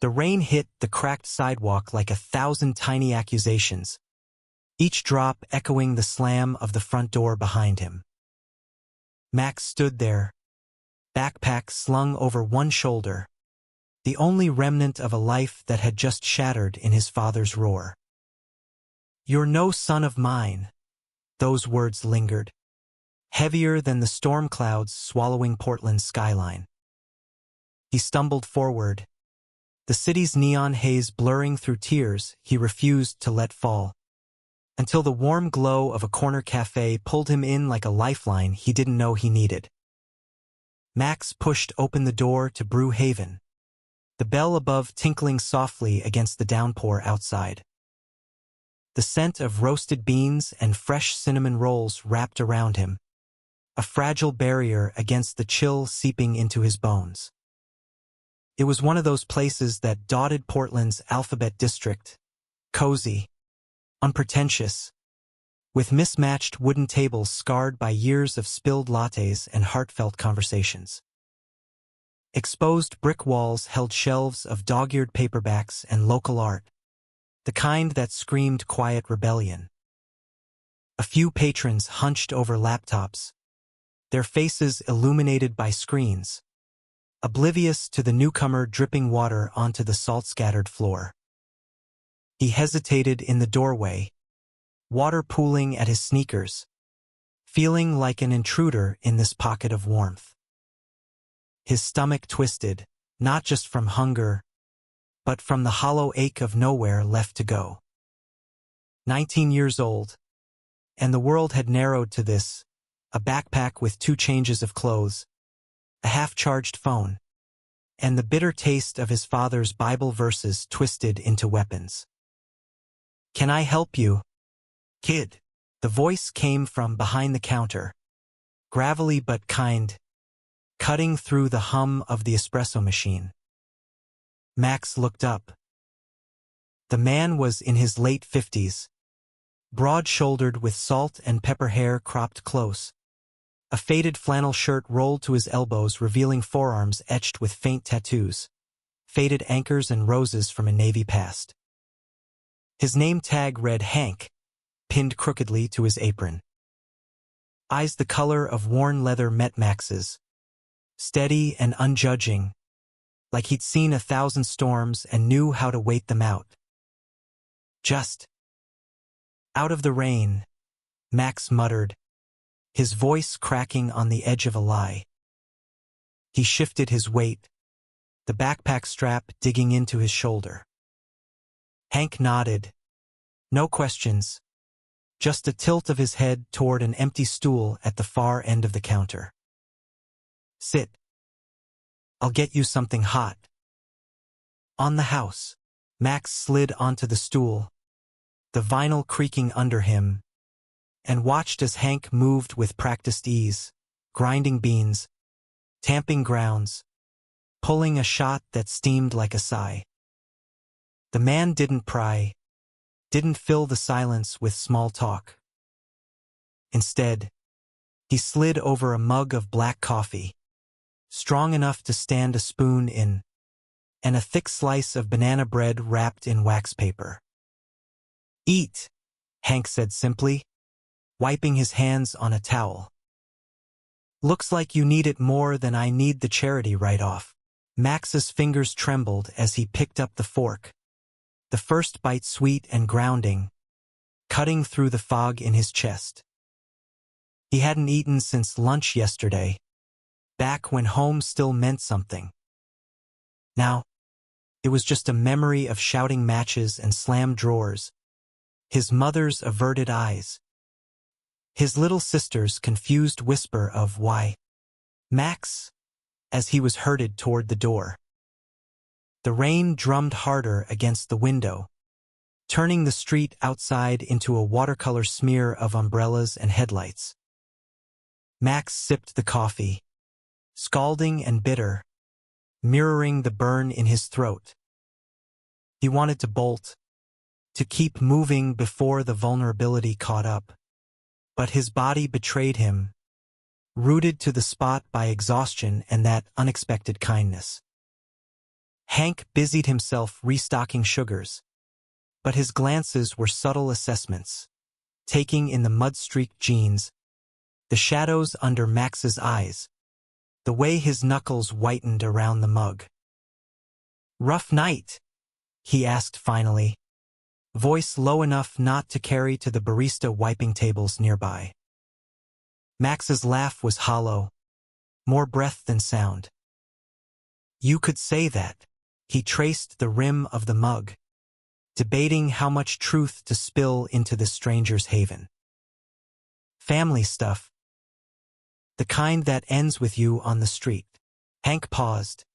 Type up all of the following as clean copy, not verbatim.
The rain hit the cracked sidewalk like 1,000 tiny accusations, each drop echoing the slam of the front door behind him. Max stood there, backpack slung over one shoulder, the only remnant of a life that had just shattered in his father's roar. "You're no son of mine," those words lingered, heavier than the storm clouds swallowing Portland's skyline. He stumbled forward, the city's neon haze blurring through tears he refused to let fall, until the warm glow of a corner cafe pulled him in like a lifeline he didn't know he needed. Max pushed open the door to Brew Haven, the bell above tinkling softly against the downpour outside. The scent of roasted beans and fresh cinnamon rolls wrapped around him, a fragile barrier against the chill seeping into his bones. It was one of those places that dotted Portland's alphabet district, cozy, unpretentious, with mismatched wooden tables scarred by years of spilled lattes and heartfelt conversations. Exposed brick walls held shelves of dog-eared paperbacks and local art, the kind that screamed quiet rebellion. A few patrons hunched over laptops, their faces illuminated by screens, oblivious to the newcomer dripping water onto the salt-scattered floor. He hesitated in the doorway, water pooling at his sneakers, feeling like an intruder in this pocket of warmth. His stomach twisted, not just from hunger, but from the hollow ache of nowhere left to go. 19 years old, and the world had narrowed to this: a backpack with 2 changes of clothes, a half-charged phone, and the bitter taste of his father's Bible verses twisted into weapons. "Can I help you, kid?" The voice came from behind the counter, gravelly but kind, cutting through the hum of the espresso machine. Max looked up. The man was in his late 50s, broad-shouldered with salt and pepper hair cropped close, a faded flannel shirt rolled to his elbows revealing forearms etched with faint tattoos, faded anchors and roses from a Navy past. His name tag read Hank, pinned crookedly to his apron. Eyes the color of worn leather met Max's, steady and unjudging, like he'd seen 1,000 storms and knew how to wait them out. "Just out of the rain," Max muttered, his voice cracking on the edge of a lie. He shifted his weight, the backpack strap digging into his shoulder. Hank nodded. No questions, just a tilt of his head toward an empty stool at the far end of the counter. "Sit. I'll get you something hot." On the house, Max slid onto the stool, the vinyl creaking under him, and watched as Hank moved with practiced ease, grinding beans, tamping grounds, pulling a shot that steamed like a sigh. The man didn't pry, didn't fill the silence with small talk. Instead, he slid over a mug of black coffee, strong enough to stand a spoon in, and a thick slice of banana bread wrapped in wax paper. "Eat," Hank said simply, wiping his hands on a towel. "Looks like you need it more than I need the charity write-off." Max's fingers trembled as he picked up the fork, the first bite sweet and grounding, cutting through the fog in his chest. He hadn't eaten since lunch yesterday, back when home still meant something. Now, it was just a memory of shouting matches and slammed drawers, his mother's averted eyes, his little sister's confused whisper of "Why, Max?" as he was herded toward the door. The rain drummed harder against the window, turning the street outside into a watercolor smear of umbrellas and headlights. Max sipped the coffee, scalding and bitter, mirroring the burn in his throat. He wanted to bolt, to keep moving before the vulnerability caught up, but his body betrayed him, rooted to the spot by exhaustion and that unexpected kindness. Hank busied himself restocking sugars, but his glances were subtle assessments, taking in the mud-streaked jeans, the shadows under Max's eyes, the way his knuckles whitened around the mug. "Rough night?" he asked finally, voice low enough not to carry to the barista wiping tables nearby. Max's laugh was hollow, more breath than sound. "You could say that." He traced the rim of the mug, debating how much truth to spill into the stranger's haven. "Family stuff. The kind that ends with you on the street." Hank paused,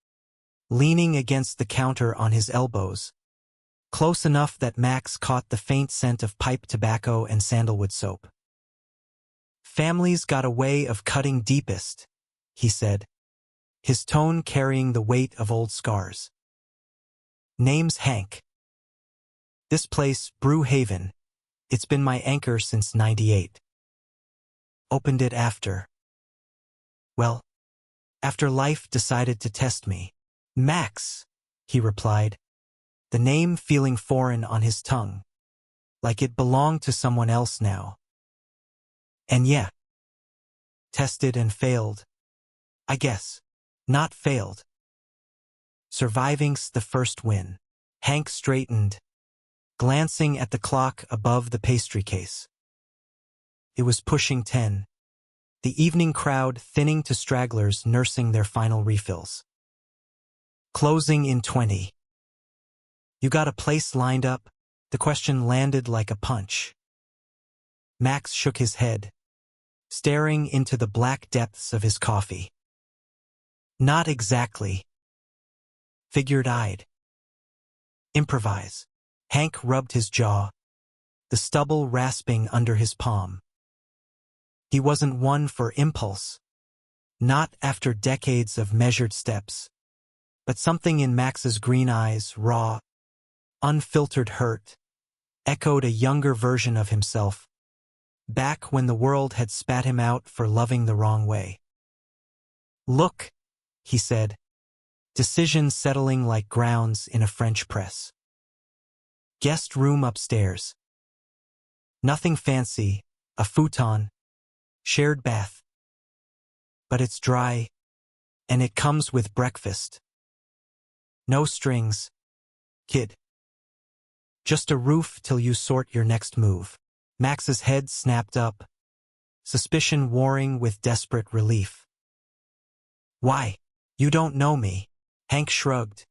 leaning against the counter on his elbows, close enough that Max caught the faint scent of pipe tobacco and sandalwood soap. "Family's got a way of cutting deepest," he said, his tone carrying the weight of old scars. "Name's Hank. This place, Brew Haven, it's been my anchor since '98. Opened it after life decided to test me." "Max," he replied, the name feeling foreign on his tongue, like it belonged to someone else now. "And yeah, tested and failed, I guess. Not failed. Surviving's the first win." Hank straightened, glancing at the clock above the pastry case. It was pushing 10. The evening crowd thinning to stragglers nursing their final refills. "Closing in 20. You got a place lined up?" The question landed like a punch. Max shook his head, staring into the black depths of his coffee. "Not exactly. Figured I'd improvise." Hank rubbed his jaw, the stubble rasping under his palm. He wasn't one for impulse, not after decades of measured steps, but something in Max's green eyes, raw, unfiltered hurt, echoed a younger version of himself, back when the world had spat him out for loving the wrong way. "Look," he said, decision settling like grounds in a French press. "Guest room upstairs. Nothing fancy, a futon, shared bath. But it's dry, and it comes with breakfast. No strings, kid. Just a roof till you sort your next move." Max's head snapped up, suspicion warring with desperate relief. "Why? You don't know me." Hank shrugged,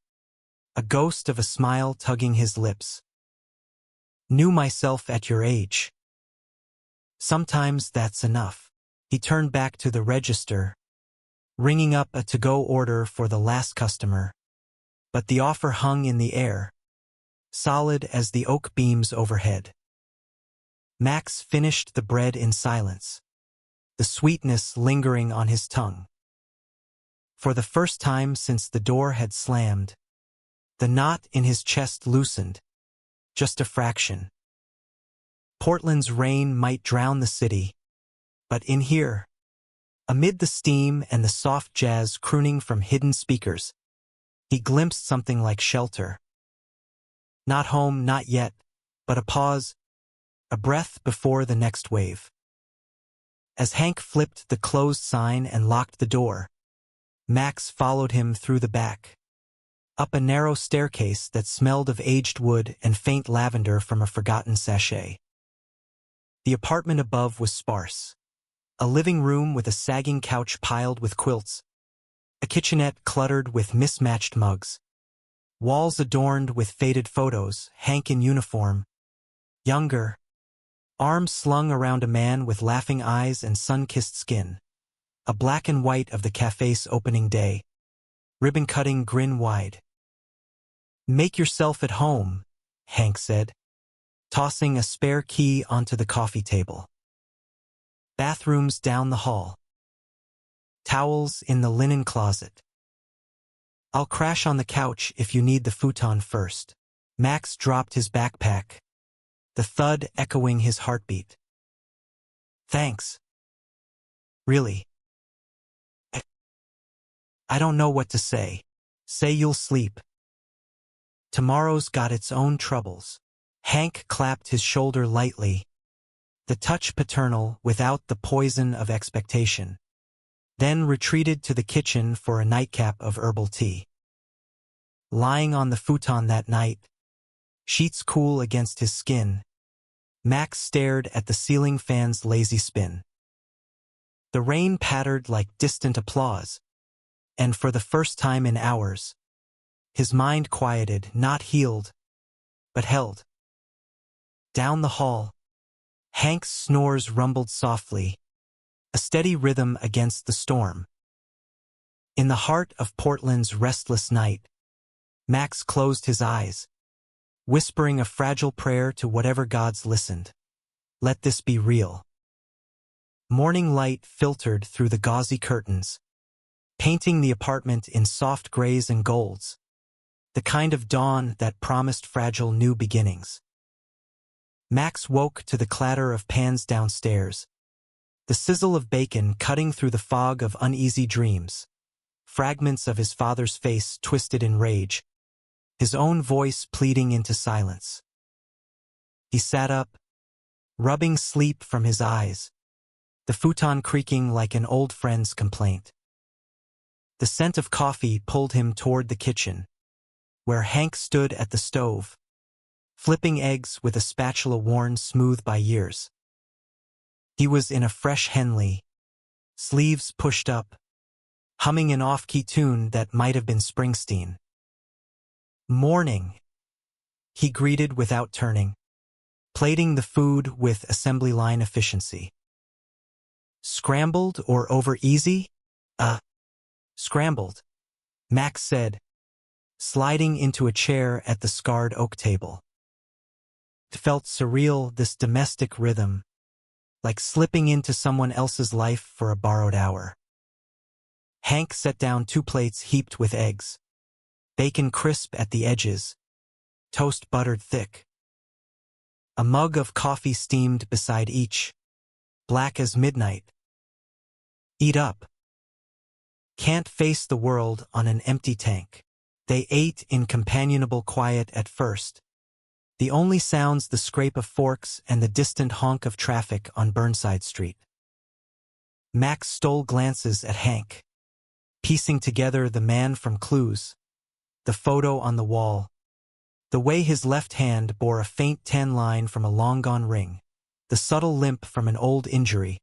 a ghost of a smile tugging his lips. "Knew myself at your age. Sometimes that's enough." He turned back to the register, ringing up a to-go order for the last customer, but the offer hung in the air, solid as the oak beams overhead. Max finished the bread in silence, the sweetness lingering on his tongue. For the first time since the door had slammed, the knot in his chest loosened, just a fraction. Portland's rain might drown the city, but in here, amid the steam and the soft jazz crooning from hidden speakers, he glimpsed something like shelter. Not home, not yet, but a pause, a breath before the next wave. As Hank flipped the closed sign and locked the door, Max followed him through the back, up a narrow staircase that smelled of aged wood and faint lavender from a forgotten sachet. The apartment above was sparse. A living room with a sagging couch piled with quilts, a kitchenette cluttered with mismatched mugs, walls adorned with faded photos, Hank in uniform, younger, arms slung around a man with laughing eyes and sun-kissed skin, a black and white of the cafe's opening day, ribbon-cutting grin wide. "Make yourself at home," Hank said, tossing a spare key onto the coffee table. "Bathrooms down the hall. Towels in the linen closet. I'll crash on the couch if you need the futon first." Max dropped his backpack, the thud echoing his heartbeat. "Thanks. Really. I don't know what to say." "Say you'll sleep," Tomorrow's got its own troubles. Hank clapped his shoulder lightly, the touch paternal without the poison of expectation, then retreated to the kitchen for a nightcap of herbal tea. Lying on the futon that night, sheets cool against his skin, Max stared at the ceiling fan's lazy spin. The rain pattered like distant applause, and for the first time in hours, his mind quieted, not healed, but held. Down the hall, Hank's snores rumbled softly, a steady rhythm against the storm. In the heart of Portland's restless night, Max closed his eyes, whispering a fragile prayer to whatever gods listened. Let this be real. Morning light filtered through the gauzy curtains, painting the apartment in soft grays and golds, the kind of dawn that promised fragile new beginnings. Max woke to the clatter of pans downstairs, the sizzle of bacon cutting through the fog of uneasy dreams, fragments of his father's face twisted in rage, his own voice pleading into silence. He sat up, rubbing sleep from his eyes, the futon creaking like an old friend's complaint. The scent of coffee pulled him toward the kitchen, where Hank stood at the stove, flipping eggs with a spatula worn smooth by years. He was in a fresh Henley, sleeves pushed up, humming an off-key tune that might have been Springsteen. Morning, he greeted without turning, plating the food with assembly line efficiency. Scrambled or over easy? Scrambled, Max said, sliding into a chair at the scarred oak table. It felt surreal, this domestic rhythm, like slipping into someone else's life for a borrowed hour. Hank set down 2 plates heaped with eggs, bacon crisp at the edges, toast buttered thick. A mug of coffee steamed beside each, black as midnight. Eat up. Can't face the world on an empty tank. They ate in companionable quiet at first, the only sounds the scrape of forks and the distant honk of traffic on Burnside Street. Max stole glances at Hank, piecing together the man from Clues, the photo on the wall, the way his left hand bore a faint tan line from a long-gone ring, the subtle limp from an old injury,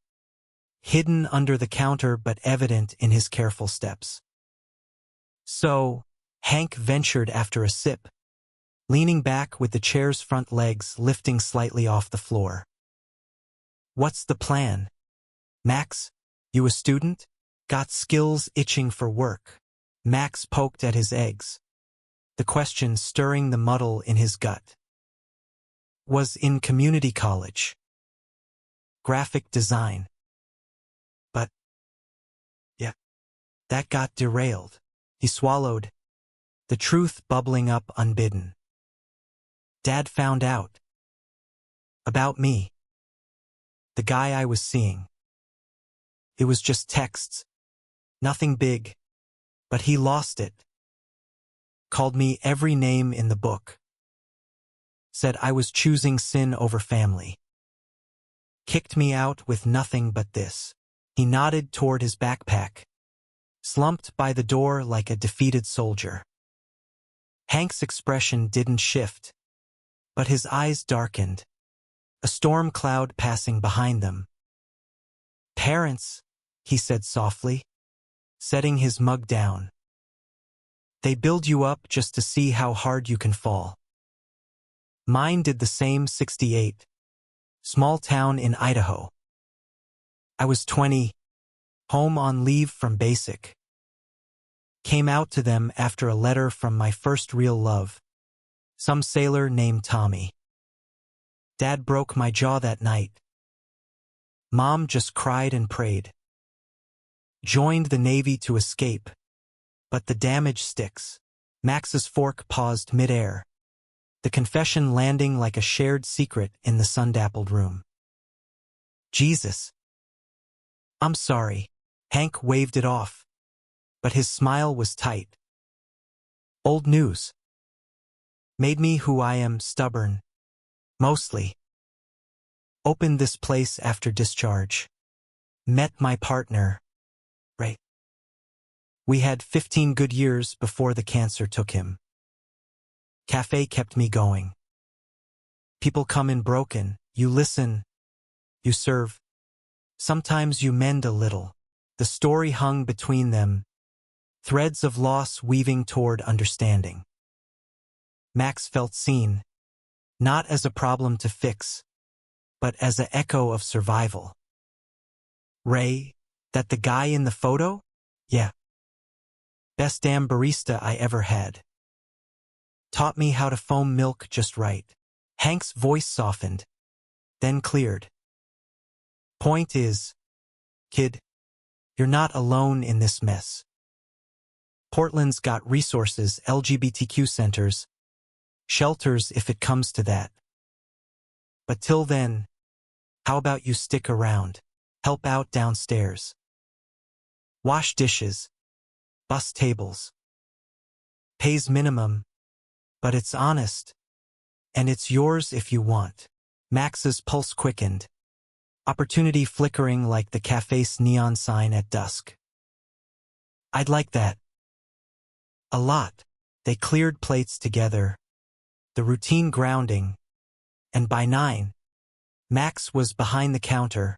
hidden under the counter but evident in his careful steps. So, Hank ventured after a sip, leaning back with the chair's front legs lifting slightly off the floor. What's the plan? Max, you a student? Got skills itching for work. Max poked at his eggs, the question stirring the muddle in his gut. Was in community college. Graphic design. But, yeah, that got derailed. He swallowed, the truth bubbling up unbidden. Dad found out. About me. The guy I was seeing. It was just texts. Nothing big. But he lost it. Called me every name in the book. Said I was choosing sin over family. Kicked me out with nothing but this. He nodded toward his backpack, slumped by the door like a defeated soldier. Hank's expression didn't shift, but his eyes darkened, a storm cloud passing behind them. Parents, he said softly, setting his mug down. They build you up just to see how hard you can fall. Mine did the same. 68. Small town in Idaho. I was 20, home on leave from basic. Came out to them after a letter from my first real love, some sailor named Tommy. Dad broke my jaw that night. Mom just cried and prayed. Joined the Navy to escape, but the damage sticks. Max's fork paused midair, the confession landing like a shared secret in the sun-dappled room. Jesus. I'm sorry. Hank waved it off, but his smile was tight. Old news. Made me who I am, stubborn. Mostly. Opened this place after discharge. Met my partner. Ray. We had 15 good years before the cancer took him. Café kept me going. People come in broken, you listen, you serve. Sometimes you mend a little. The story hung between them, threads of loss weaving toward understanding. Max felt seen, not as a problem to fix, but as an echo of survival. Ray, that the guy in the photo? Yeah. Best damn barista I ever had. Taught me how to foam milk just right. Hank's voice softened, then cleared. Point is, kid, you're not alone in this mess. Portland's got resources, LGBTQ centers, shelters if it comes to that. But till then, how about you stick around, help out downstairs. Wash dishes, bus tables. Pays minimum, but it's honest, and it's yours if you want. Max's pulse quickened, opportunity flickering like the cafe's neon sign at dusk. I'd like that. A lot. They cleared plates together, the routine grounding, and by 9, Max was behind the counter,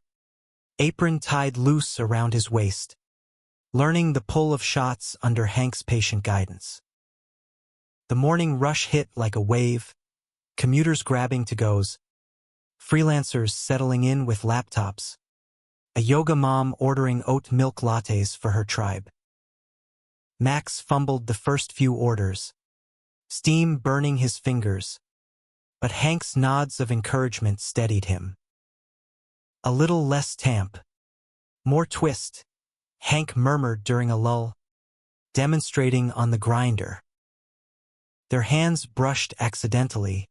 apron tied loose around his waist, learning the pull of shots under Hank's patient guidance. The morning rush hit like a wave, commuters grabbing to-goes, freelancers settling in with laptops, a yoga mom ordering oat milk lattes for her tribe. Max fumbled the first few orders, steam burning his fingers, but Hank's nods of encouragement steadied him. A little less tamp, more twist, Hank murmured during a lull, demonstrating on the grinder. Their hands brushed accidentally,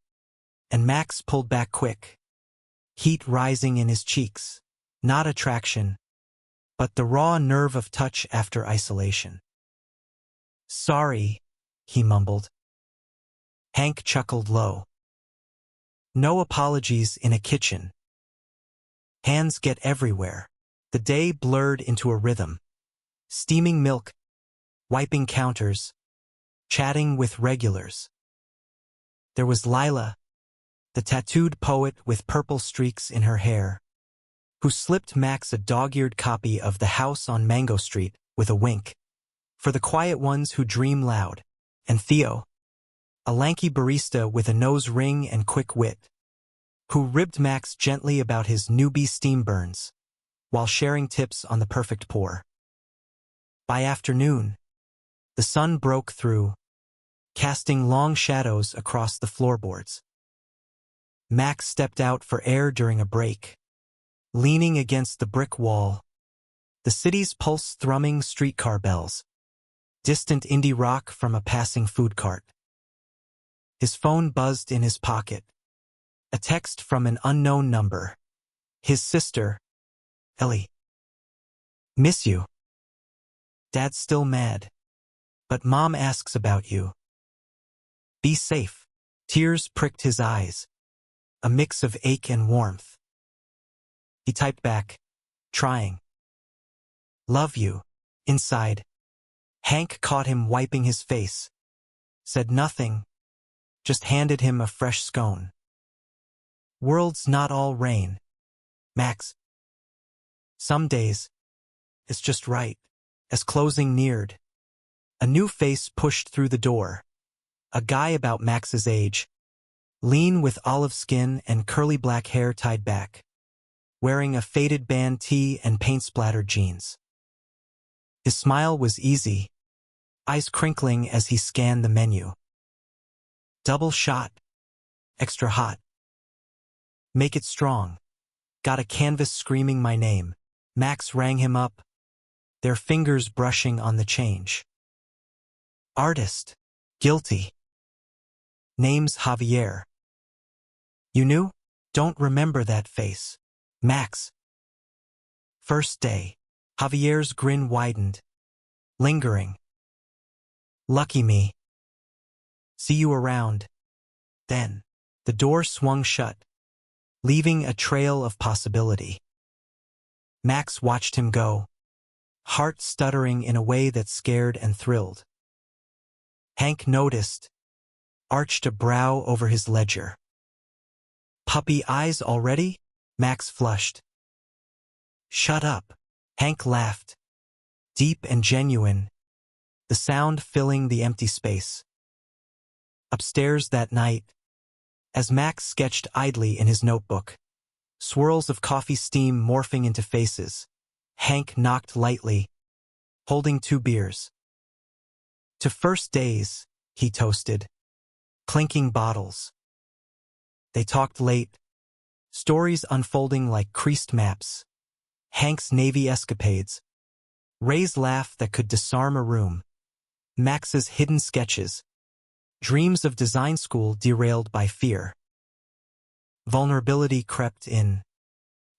and Max pulled back quick, heat rising in his cheeks, not attraction, but the raw nerve of touch after isolation. Sorry, he mumbled. Hank chuckled low. No apologies in a kitchen. Hands get everywhere. The day blurred into a rhythm. Steaming milk, wiping counters, chatting with regulars. There was Lila, the tattooed poet with purple streaks in her hair, who slipped Max a dog-eared copy of The House on Mango Street with a wink, for the quiet ones who dream loud, and Theo, a lanky barista with a nose ring and quick wit, who ribbed Max gently about his newbie steam burns, while sharing tips on the perfect pour. By afternoon, the sun broke through, casting long shadows across the floorboards. Max stepped out for air during a break, leaning against the brick wall, the city's pulse-thrumming streetcar bells, distant indie rock from a passing food cart. His phone buzzed in his pocket, a text from an unknown number. His sister, Ellie. Miss you. Dad's still mad, but Mom asks about you. Be safe. Tears pricked his eyes, a mix of ache and warmth. He typed back, trying. Love you. Inside, Hank caught him wiping his face, said nothing, just handed him a fresh scone. World's not all rain, Max. Some days, it's just right. As closing neared, a new face pushed through the door, a guy about Max's age, lean with olive skin and curly black hair tied back, wearing a faded band tee and paint-splattered jeans. His smile was easy, eyes crinkling as he scanned the menu. Double shot. Extra hot. Make it strong. Got a canvas screaming my name. Max rang him up, their fingers brushing on the change. Artist. Guilty. Name's Javier. You knew? Don't remember that face. Max. First day. Javier's grin widened, lingering. Lucky me. See you around. Then, the door swung shut, leaving a trail of possibility. Max watched him go, heart stuttering in a way that scared and thrilled. Hank noticed, arched a brow over his ledger. Puppy eyes already? Max flushed. Shut up. Hank laughed, deep and genuine, the sound filling the empty space. Upstairs that night, as Max sketched idly in his notebook, swirls of coffee steam morphing into faces, Hank knocked lightly, holding 2 beers. To first days, he toasted, clinking bottles. They talked late, stories unfolding like creased maps, Hank's Navy escapades, Ray's laugh that could disarm a room, Max's hidden sketches, dreams of design school derailed by fear. Vulnerability crept in,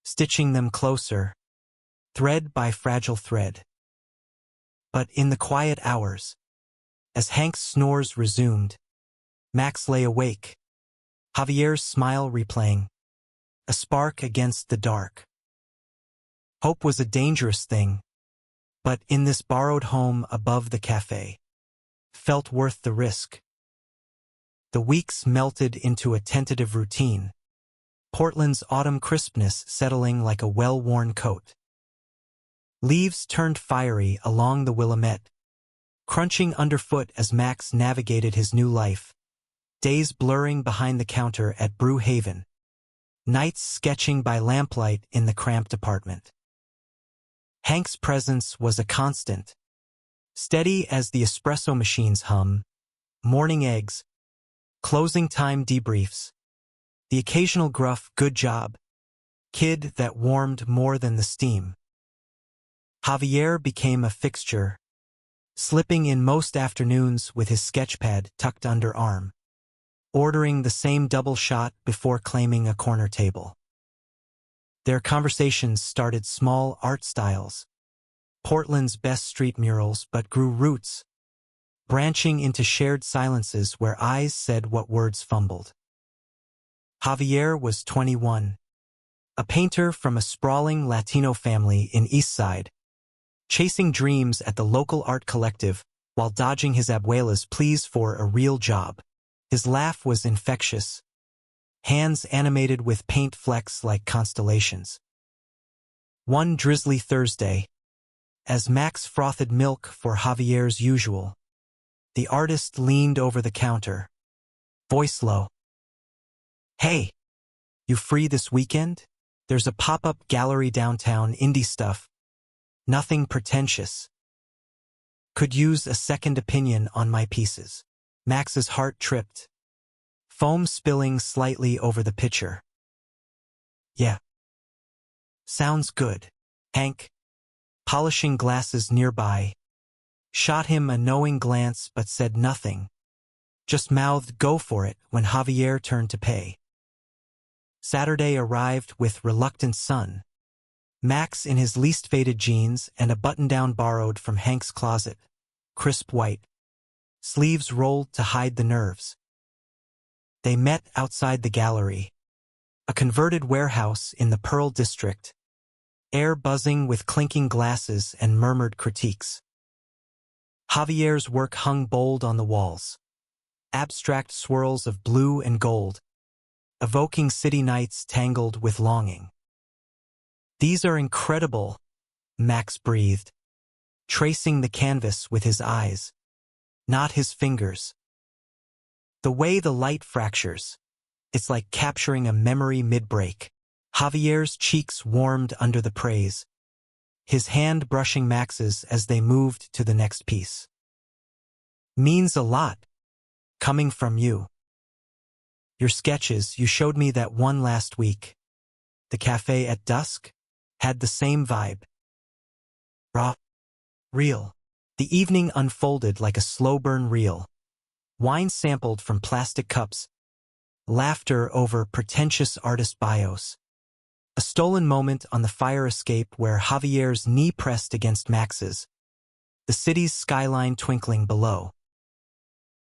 stitching them closer, thread by fragile thread. But in the quiet hours, as Hank's snores resumed, Max lay awake, Javier's smile replaying, a spark against the dark. Hope was a dangerous thing, but in this borrowed home above the cafe, felt worth the risk. The weeks melted into a tentative routine, Portland's autumn crispness settling like a well-worn coat. Leaves turned fiery along the Willamette, crunching underfoot as Max navigated his new life, days blurring behind the counter at Brew Haven, nights sketching by lamplight in the cramped apartment. Hank's presence was a constant, steady as the espresso machine's hum, morning eggs, closing time debriefs, the occasional gruff "good job" kid that warmed more than the steam. Javier became a fixture, slipping in most afternoons with his sketchpad tucked under arm, ordering the same double shot before claiming a corner table. Their conversations started small art styles, Portland's best street murals, but grew roots, branching into shared silences where eyes said what words fumbled. Javier was 21, a painter from a sprawling Latino family in East Side, chasing dreams at the local art collective while dodging his abuela's pleas for a real job. His laugh was infectious, hands animated with paint flecks like constellations. One drizzly Thursday, as Max frothed milk for Javier's usual, the artist leaned over the counter, voice low. Hey, you free this weekend? There's a pop-up gallery downtown, indie stuff. Nothing pretentious. Could use a second opinion on my pieces. Max's heart tripped, foam spilling slightly over the pitcher. Yeah. Sounds good. Hank, polishing glasses nearby, shot him a knowing glance but said nothing, just mouthed "go for it" when Javier turned to pay. Saturday arrived with reluctant sun, Max in his least faded jeans and a button-down borrowed from Hank's closet, crisp white, sleeves rolled to hide the nerves. They met outside the gallery, a converted warehouse in the Pearl District, air buzzing with clinking glasses and murmured critiques. Javier's work hung bold on the walls, abstract swirls of blue and gold, evoking city nights tangled with longing. These are incredible, Max breathed, tracing the canvas with his eyes, not his fingers. The way the light fractures, it's like capturing a memory mid-break. Javier's cheeks warmed under the praise, his hand brushing Max's as they moved to the next piece. Means a lot, coming from you. Your sketches, you showed me that one last week. The cafe at dusk had the same vibe. Raw. Real. The evening unfolded like a slow-burn reel. Wine sampled from plastic cups. Laughter over pretentious artist bios. A stolen moment on the fire escape where Javier's knee pressed against Max's. The city's skyline twinkling below.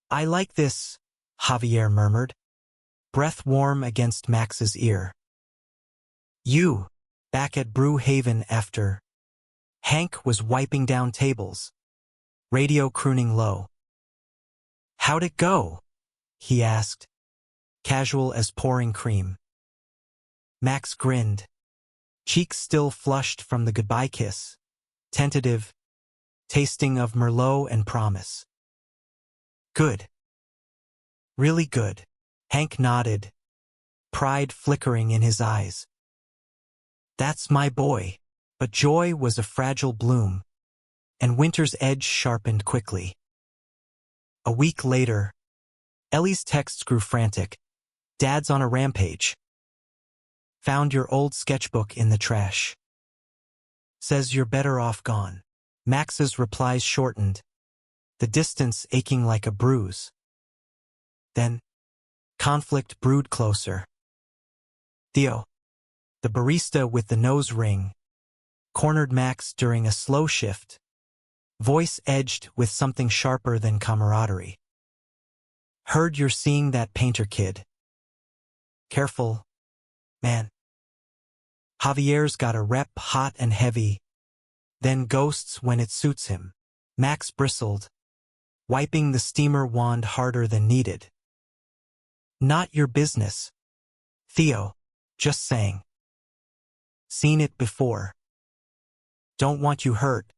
I like this, Javier murmured. breath warm against Max's ear. You, back at Brew Haven after. Hank was wiping down tables, radio crooning low. How'd it go? He asked, casual as pouring cream. Max grinned, cheeks still flushed from the goodbye kiss, tentative, tasting of Merlot and promise. Good. Really good. Hank nodded, pride flickering in his eyes. That's my boy. But joy was a fragile bloom, and winter's edge sharpened quickly. A week later, Ellie's texts grew frantic. Dad's on a rampage. Found your old sketchbook in the trash. Says you're better off gone. Max's replies shortened, the distance aching like a bruise. Then, conflict brewed closer. Theo, the barista with the nose ring, cornered Max during a slow shift, voice edged with something sharper than camaraderie. Heard you're seeing that painter kid. Careful, man. Javier's got a rep hot and heavy, then ghosts when it suits him. Max bristled, wiping the steamer wand harder than needed. Not your business. Theo, just saying. Seen it before. Don't want you hurt.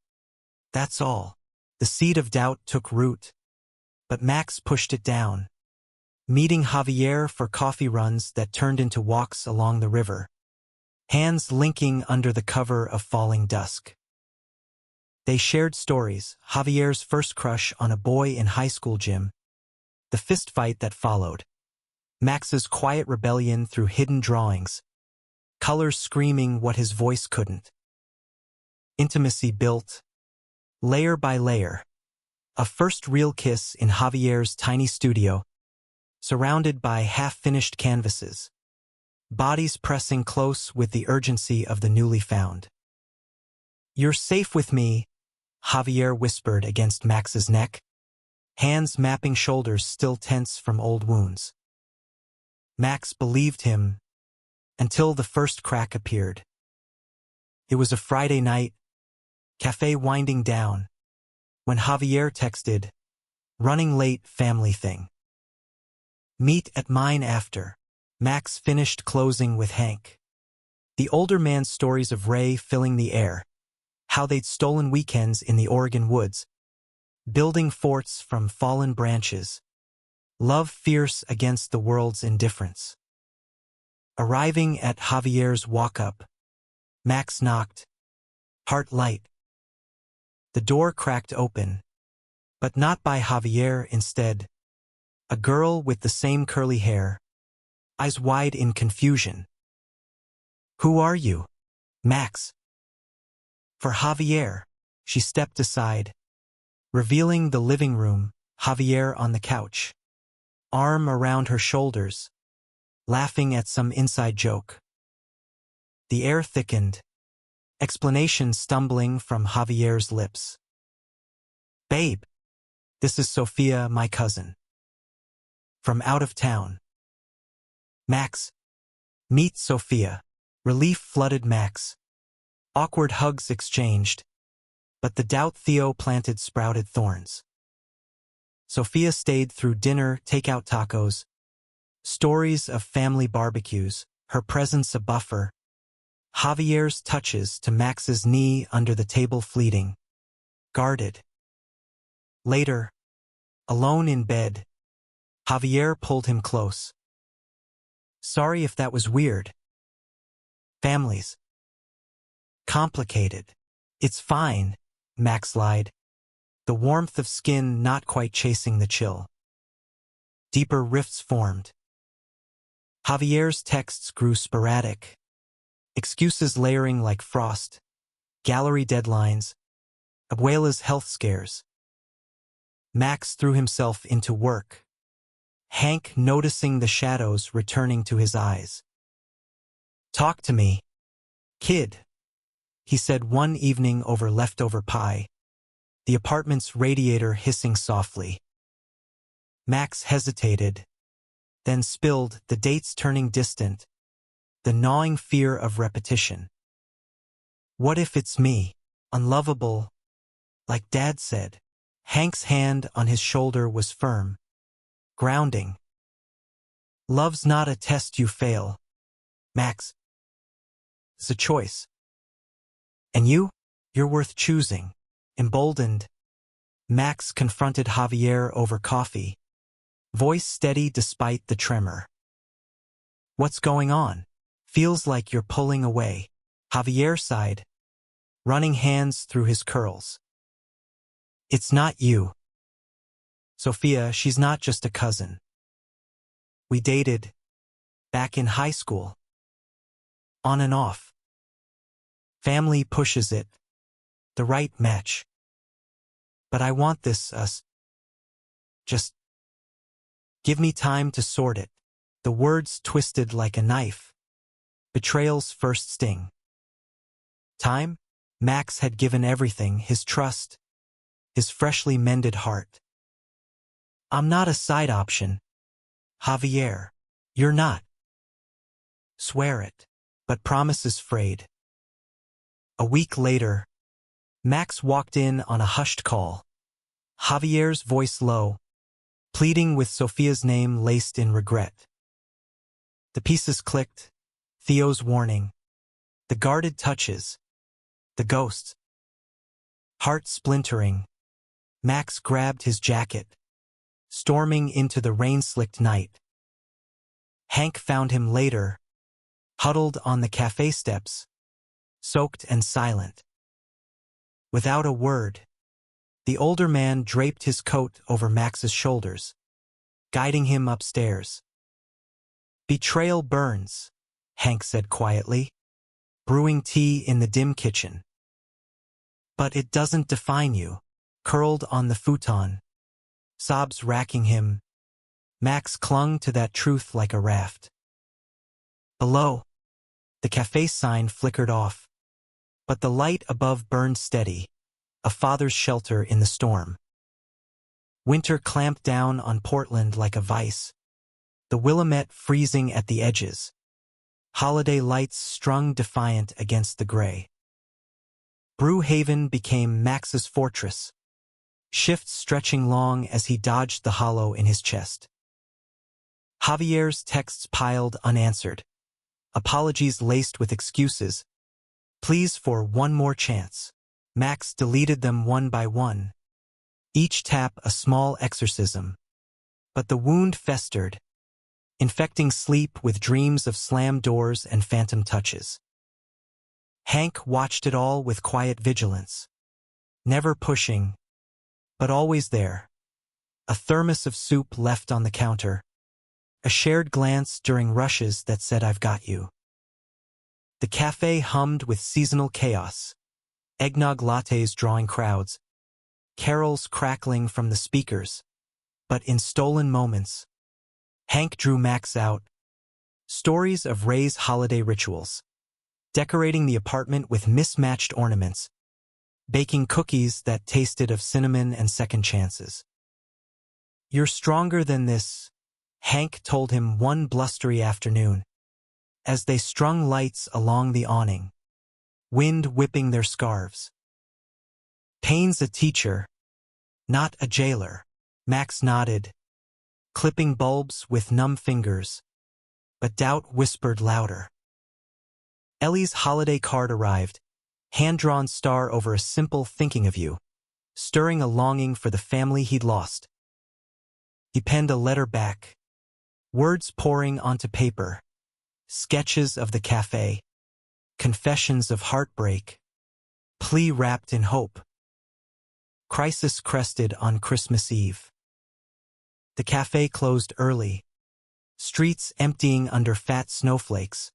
That's all. The seed of doubt took root, but Max pushed it down, meeting Javier for coffee runs that turned into walks along the river, hands linking under the cover of falling dusk. They shared stories, Javier's first crush on a boy in high school gym, the fistfight that followed, Max's quiet rebellion through hidden drawings, colors screaming what his voice couldn't. Intimacy built, layer by layer. A first real kiss in Javier's tiny studio, surrounded by half-finished canvases, bodies pressing close with the urgency of the newly found. You're safe with me, Javier whispered against Max's neck, hands mapping shoulders still tense from old wounds. Max believed him until the first crack appeared. It was a Friday night, Café winding down, when Javier texted, running late family thing. Meet at mine after. Max finished closing with Hank. The older man's stories of Ray filling the air, how they'd stolen weekends in the Oregon woods, building forts from fallen branches, love fierce against the world's indifference. Arriving at Javier's walk-up, Max knocked, heart light. The door cracked open, but not by Javier instead. A girl with the same curly hair, eyes wide in confusion. Who are you, Max? For Javier, she stepped aside, revealing the living room, Javier on the couch, arm around her shoulders, laughing at some inside joke. The air thickened, explanation stumbling from Javier's lips. Babe, this is Sophia, my cousin. From out of town. Max. Meet Sophia. Relief flooded Max. Awkward hugs exchanged, but the doubt Theo planted sprouted thorns. Sophia stayed through dinner, takeout tacos, stories of family barbecues, her presence a buffer, Javier's touches to Max's knee under the table fleeting, guarded. Later, alone in bed, Javier pulled him close. Sorry if that was weird. Families. Complicated. It's fine, Max lied, the warmth of skin not quite chasing the chill. Deeper rifts formed. Javier's texts grew sporadic, excuses layering like frost, gallery deadlines, Abuela's health scares. Max threw himself into work, Hank noticing the shadows returning to his eyes. Talk to me, kid, he said one evening over leftover pie, the apartment's radiator hissing softly. Max hesitated, then spilled, the dates turning distant, the gnawing fear of repetition. What if it's me, unlovable, like Dad said? Hank's hand on his shoulder was firm, grounding. Love's not a test you fail, Max. It's a choice. And you're worth choosing. Emboldened, Max confronted Javier over coffee, voice steady despite the tremor. What's going on? Feels like you're pulling away. Javier sighed, running hands through his curls. It's not you. Sophia, she's not just a cousin. We dated, back in high school. On and off. Family pushes it. The right match. But I want us. Just give me time to sort it. The words twisted like a knife. Betrayal's first sting. Time? Max had given everything, his trust, his freshly mended heart. I'm not a side option. Javier, you're not. Swear it. But promises frayed. A week later, Max walked in on a hushed call. Javier's voice low, pleading with Sophia's name laced in regret. The pieces clicked, Theo's warning, the guarded touches, the ghosts. Heart splintering, Max grabbed his jacket, storming into the rain-slicked night. Hank found him later, huddled on the cafe steps, soaked and silent. Without a word, the older man draped his coat over Max's shoulders, guiding him upstairs. Betrayal burns, Hank said quietly, brewing tea in the dim kitchen. But it doesn't define you. Curled on the futon, sobs racking him, Max clung to that truth like a raft. Below, the cafe sign flickered off, but the light above burned steady, a father's shelter in the storm. Winter clamped down on Portland like a vice, the Willamette freezing at the edges, holiday lights strung defiant against the gray. Brewhaven became Max's fortress, shifts stretching long as he dodged the hollow in his chest. Javier's texts piled unanswered, apologies laced with excuses. Please for one more chance. Max deleted them one by one, each tap a small exorcism. But the wound festered, infecting sleep with dreams of slammed doors and phantom touches. Hank watched it all with quiet vigilance, never pushing, but always there. A thermos of soup left on the counter, a shared glance during rushes that said I've got you. The cafe hummed with seasonal chaos, eggnog lattes drawing crowds, carols crackling from the speakers. But in stolen moments, Hank drew Max out, stories of Ray's holiday rituals, decorating the apartment with mismatched ornaments, baking cookies that tasted of cinnamon and second chances. You're stronger than this, Hank told him one blustery afternoon, as they strung lights along the awning, wind whipping their scarves. Pain's a teacher, not a jailer, Max nodded, clipping bulbs with numb fingers, but doubt whispered louder. Ellie's holiday card arrived, hand-drawn star over a simple thinking of you, stirring a longing for the family he'd lost. He penned a letter back, words pouring onto paper, sketches of the cafe, confessions of heartbreak, plea wrapped in hope. Crisis crested on Christmas Eve. The cafe closed early, streets emptying under fat snowflakes,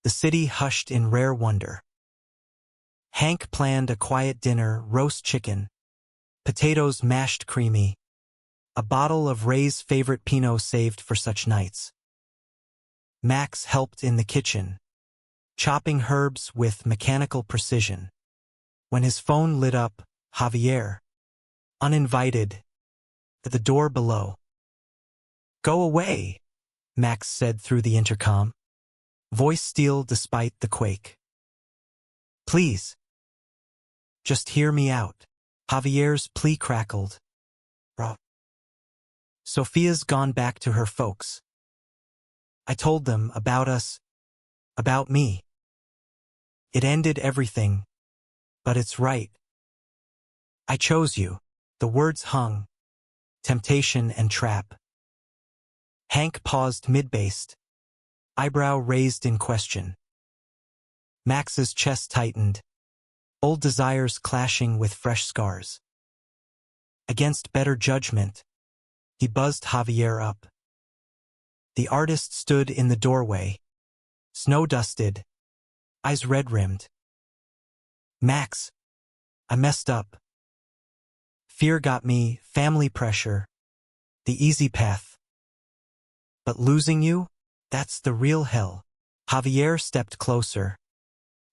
the city hushed in rare wonder. Hank planned a quiet dinner, roast chicken, potatoes mashed creamy, a bottle of Ray's favorite Pinot saved for such nights. Max helped in the kitchen, chopping herbs with mechanical precision. When his phone lit up, Javier, uninvited, at the door below. Go away, Max said through the intercom, voice steel despite the quake. Please. Just hear me out. Javier's plea crackled. Bro. Sophia's gone back to her folks. I told them about us, about me. It ended everything, but it's right. I chose you. The words hung, temptation and trap. Hank paused mid-based, eyebrow raised in question. Max's chest tightened, old desires clashing with fresh scars. Against better judgment, he buzzed Javier up. The artist stood in the doorway, snow-dusted, eyes red-rimmed. Max, I messed up. Fear got me, family pressure, the easy path. But losing you, that's the real hell. Javier stepped closer,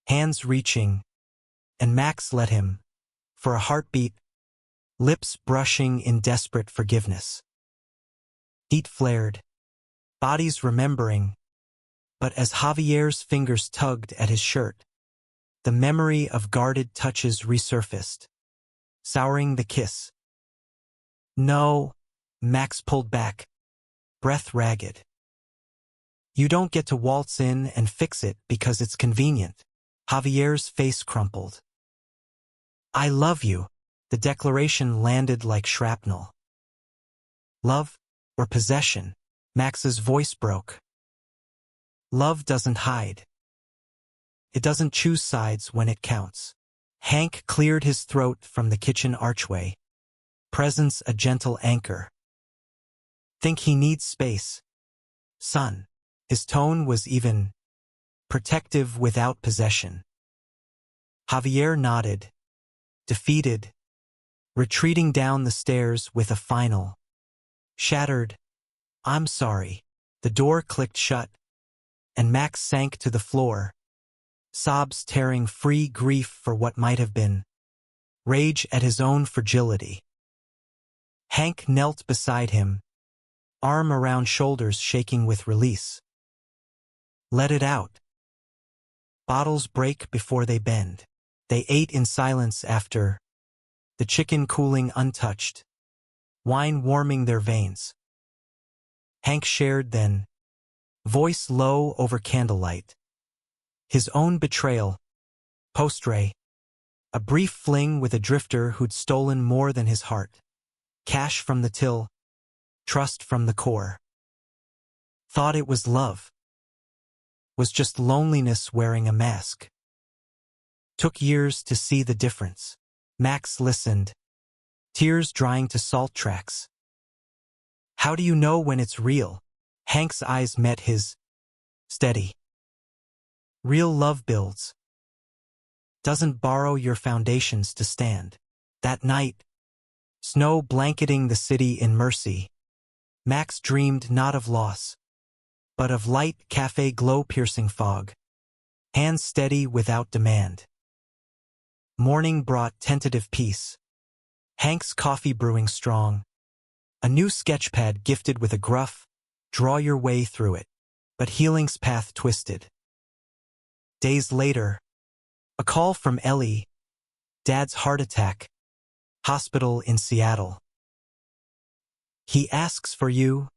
hands reaching, and Max let him, for a heartbeat, lips brushing in desperate forgiveness. Heat flared, bodies remembering, but as Javier's fingers tugged at his shirt, the memory of guarded touches resurfaced, souring the kiss. No, Max pulled back, breath ragged. You don't get to waltz in and fix it because it's convenient. Javier's face crumpled. I love you. The declaration landed like shrapnel. Love or possession? Max's voice broke. Love doesn't hide. It doesn't choose sides when it counts. Hank cleared his throat from the kitchen archway. Presence a gentle anchor. Think he needs space. Son. His tone was even protective without possession. Javier nodded, defeated, retreating down the stairs with a final, shattered, I'm sorry. The door clicked shut, and Max sank to the floor, sobs tearing free, grief for what might have been, rage at his own fragility. Hank knelt beside him, arm around shoulders shaking with release. Let it out. Bottles break before they bend. They ate in silence after, the chicken cooling untouched, wine warming their veins. Hank shared then, voice low over candlelight. His own betrayal, post-ray, a brief fling with a drifter who'd stolen more than his heart. Cash from the till, trust from the core. Thought it was love. Was just loneliness wearing a mask. Took years to see the difference. Max listened, tears drying to salt tracks. How do you know when it's real? Hank's eyes met his, steady. Real love builds. Doesn't borrow your foundations to stand. That night, snow blanketing the city in mercy, Max dreamed not of loss, but of light cafe glow-piercing fog, hands steady without demand. Morning brought tentative peace. Hank's coffee brewing strong, a new sketchpad gifted with a gruff, draw your way through it, but healing's path twisted. Days later, a call from Ellie, Dad's heart attack, hospital in Seattle. He asks for you,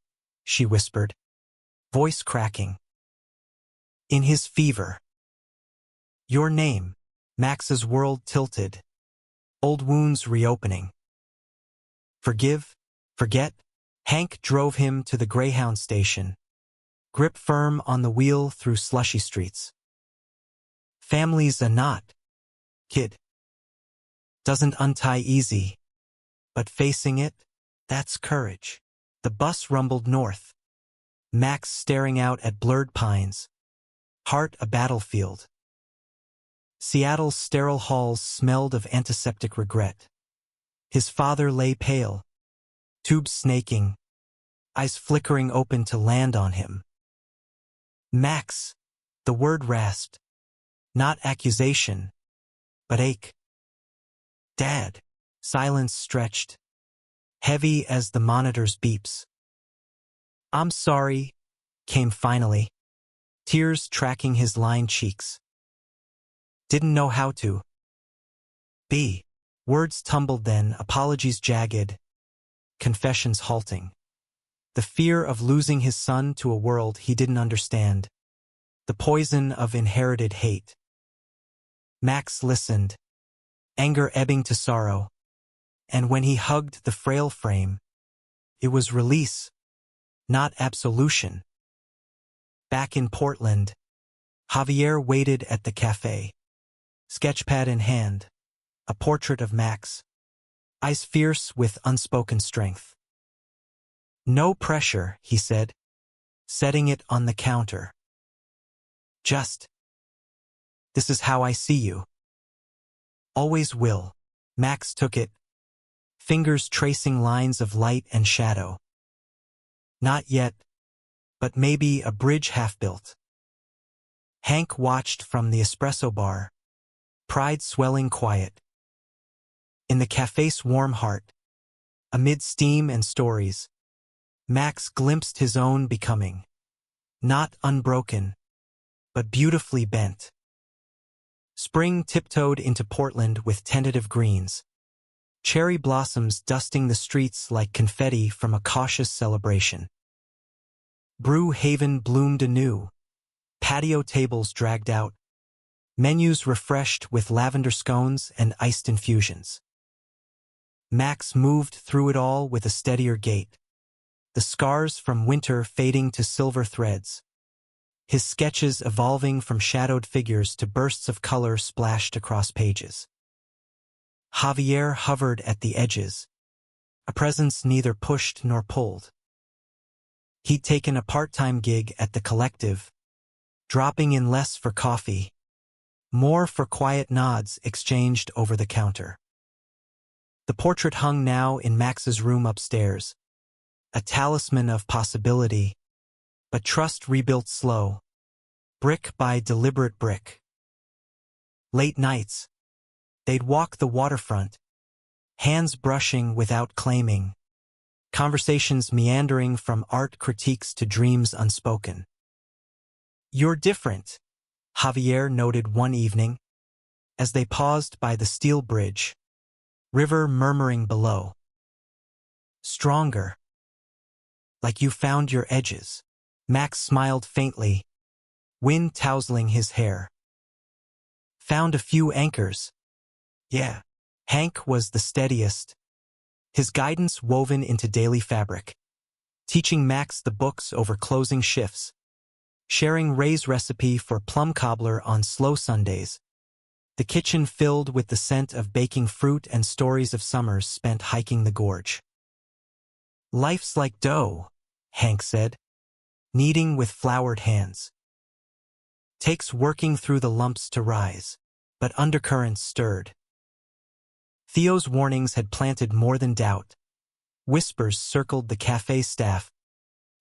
she whispered, voice cracking. In his fever. Your name. Max's world tilted. Old wounds reopening. Forgive? Forget? Hank drove him to the Greyhound station. Grip firm on the wheel through slushy streets. Family's a knot, kid. Doesn't untie easy. But facing it, that's courage. The bus rumbled north. Max staring out at blurred pines. Heart a battlefield. Seattle's sterile halls smelled of antiseptic regret. His father lay pale, tubes snaking, eyes flickering open to land on him. Max, the word rasped, not accusation, but ache. Dad, silence stretched, heavy as the monitor's beeps. I'm sorry, came finally, tears tracking his lined cheeks. Didn't know how to be. Words tumbled then, apologies jagged, confessions halting. The fear of losing his son to a world he didn't understand. The poison of inherited hate. Max listened, anger ebbing to sorrow. And when he hugged the frail frame, it was release, not absolution. Back in Portland, Javier waited at the cafe, sketchpad in hand, a portrait of Max, eyes fierce with unspoken strength. No pressure, he said, setting it on the counter. Just, this is how I see you. Always will. Max took it, fingers tracing lines of light and shadow. Not yet, but maybe a bridge half-built. Hank watched from the espresso bar, pride swelling quiet. In the cafe's warm heart, amid steam and stories, Max glimpsed his own becoming. Not unbroken, but beautifully bent. Spring tiptoed into Portland with tentative greens, cherry blossoms dusting the streets like confetti from a cautious celebration. Brew Haven bloomed anew, patio tables dragged out, menus refreshed with lavender scones and iced infusions. Max moved through it all with a steadier gait, the scars from winter fading to silver threads, his sketches evolving from shadowed figures to bursts of color splashed across pages. Javier hovered at the edges, a presence neither pushed nor pulled. He'd taken a part-time gig at the Collective, dropping in less for coffee, more for quiet nods exchanged over the counter. The portrait hung now in Max's room upstairs, a talisman of possibility, but trust rebuilt slow, brick by deliberate brick. Late nights, they'd walk the waterfront, hands brushing without claiming, conversations meandering from art critiques to dreams unspoken. You're different, Javier noted one evening, as they paused by the steel bridge, river murmuring below. Stronger. Like you found your edges. Max smiled faintly, wind tousling his hair. Found a few anchors. Yeah. Hank was the steadiest, his guidance woven into daily fabric, teaching Max the books over closing shifts, sharing Ray's recipe for plum cobbler on slow Sundays, the kitchen filled with the scent of baking fruit and stories of summers spent hiking the gorge. Life's like dough, Hank said, kneading with floured hands. Takes working through the lumps to rise, but undercurrents stirred. Theo's warnings had planted more than doubt. Whispers circled the cafe staff,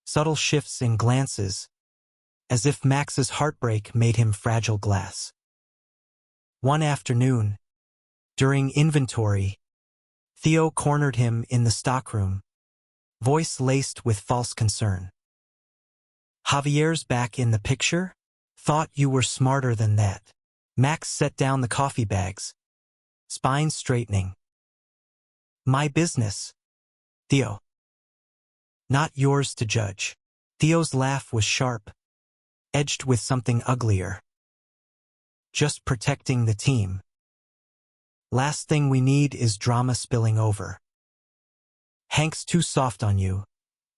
subtle shifts in glances, as if Max's heartbreak made him fragile glass. One afternoon, during inventory, Theo cornered him in the stockroom, voice laced with false concern. Javier's back in the picture? Thought you were smarter than that. Max set down the coffee bags, spine straightening. My business, Theo. Not yours to judge. Theo's laugh was sharp, edged with something uglier. Just protecting the team. Last thing we need is drama spilling over. Hank's too soft on you,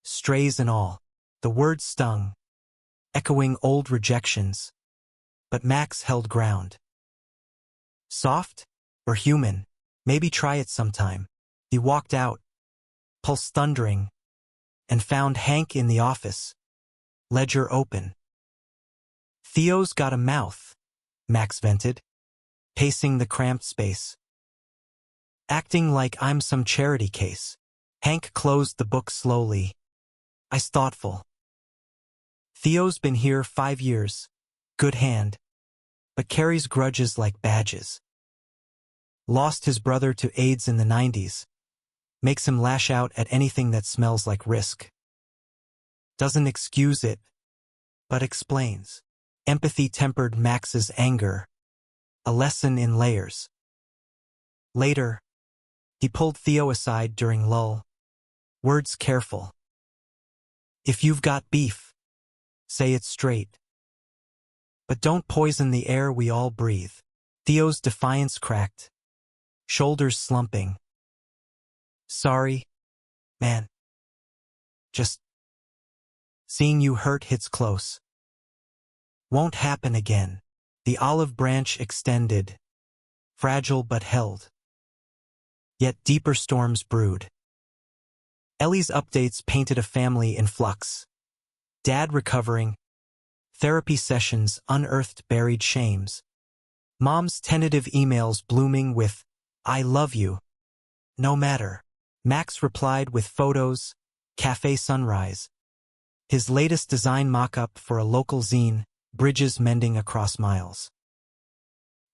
strays and all. The words stung, echoing old rejections, but Max held ground. Soft? Or human? Maybe try it sometime. He walked out, pulse thundering, and found Hank in the office, ledger open. Theo's got a mouth, Max vented, pacing the cramped space. Acting like I'm some charity case. Hank closed the book slowly, eyes thoughtful. Theo's been here 5 years, good hand, but carries grudges like badges. Lost his brother to AIDS in the 90s. Makes him lash out at anything that smells like risk. Doesn't excuse it, but explains. Empathy tempered Max's anger, a lesson in layers. Later, he pulled Theo aside during lull. Words careful. If you've got beef, say it straight. But don't poison the air we all breathe. Theo's defiance cracked, shoulders slumping. Sorry, man. Just seeing you hurt hits close. Won't happen again. The olive branch extended, fragile but held. Yet deeper storms brewed. Ellie's updates painted a family in flux. Dad recovering, therapy sessions unearthed buried shames. Mom's tentative emails blooming with, "I love you, no matter." Max replied with photos, Café sunrise. His latest design mock-up for a local zine, bridges mending across miles.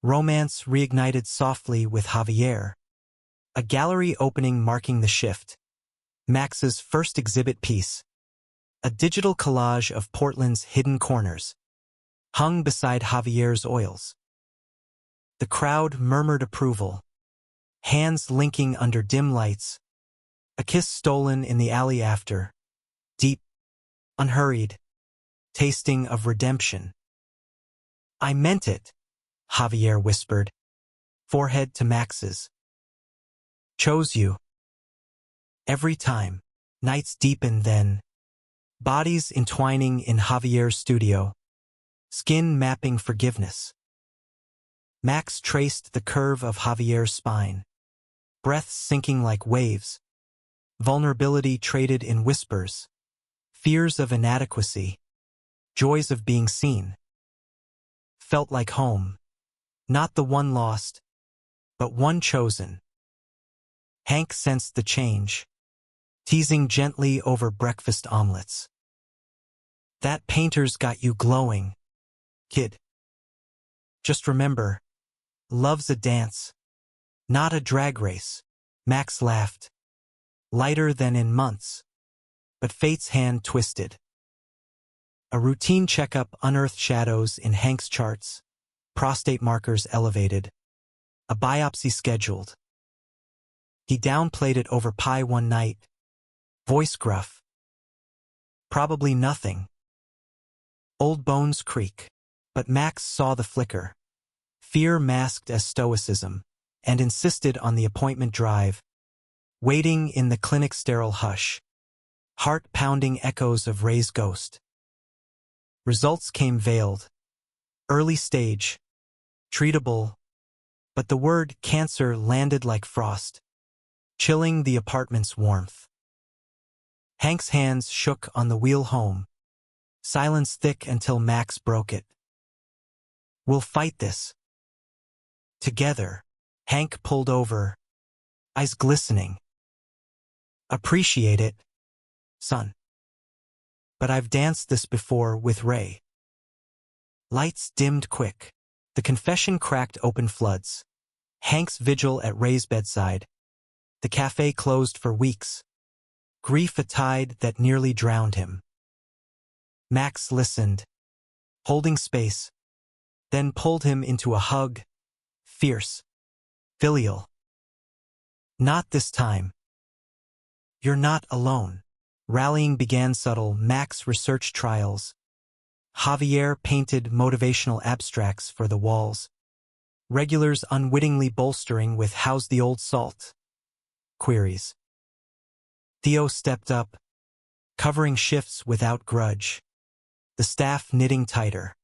Romance reignited softly with Javier. A gallery opening marking the shift. Max's first exhibit piece. A digital collage of Portland's hidden corners. Hung beside Javier's oils. The crowd murmured approval. Hands linking under dim lights. A kiss stolen in the alley after. Deep, unhurried, tasting of redemption. "I meant it," Javier whispered, forehead to Max's. "Chose you." Every time, nights deepened then. Bodies entwining in Javier's studio. Skin mapping forgiveness. Max traced the curve of Javier's spine. Breaths sinking like waves. Vulnerability traded in whispers. Fears of inadequacy. Joys of being seen. Felt like home. Not the one lost, but one chosen. Hank sensed the change, teasing gently over breakfast omelets. "That painter's got you glowing, kid. Just remember, love's a dance, not a drag race." Max laughed, lighter than in months, but fate's hand twisted. A routine checkup unearthed shadows in Hank's charts, prostate markers elevated, a biopsy scheduled. He downplayed it over pie one night, voice gruff. "Probably nothing." Old bones creak, but Max saw the flicker. Fear masked as stoicism, and insisted on the appointment drive, waiting in the clinic's sterile hush. Heart-pounding echoes of Ray's ghost. Results came veiled. Early stage. Treatable. But the word cancer landed like frost, chilling the apartment's warmth. Hank's hands shook on the wheel home. Silence thick until Max broke it. "We'll fight this. Together." Hank pulled over, eyes glistening. "Appreciate it, son. But I've danced this before with Ray." Lights dimmed quick. The confession cracked open floods. Hank's vigil at Ray's bedside. The cafe closed for weeks. Grief a tide that nearly drowned him. Max listened, holding space, then pulled him into a hug, fierce, filial. "Not this time. You're not alone." Rallying began subtle. Max researched trials. Javier painted motivational abstracts for the walls. Regulars unwittingly bolstering with "How's the old salt?" queries. Theo stepped up, covering shifts without grudge. The staff knitting tighter.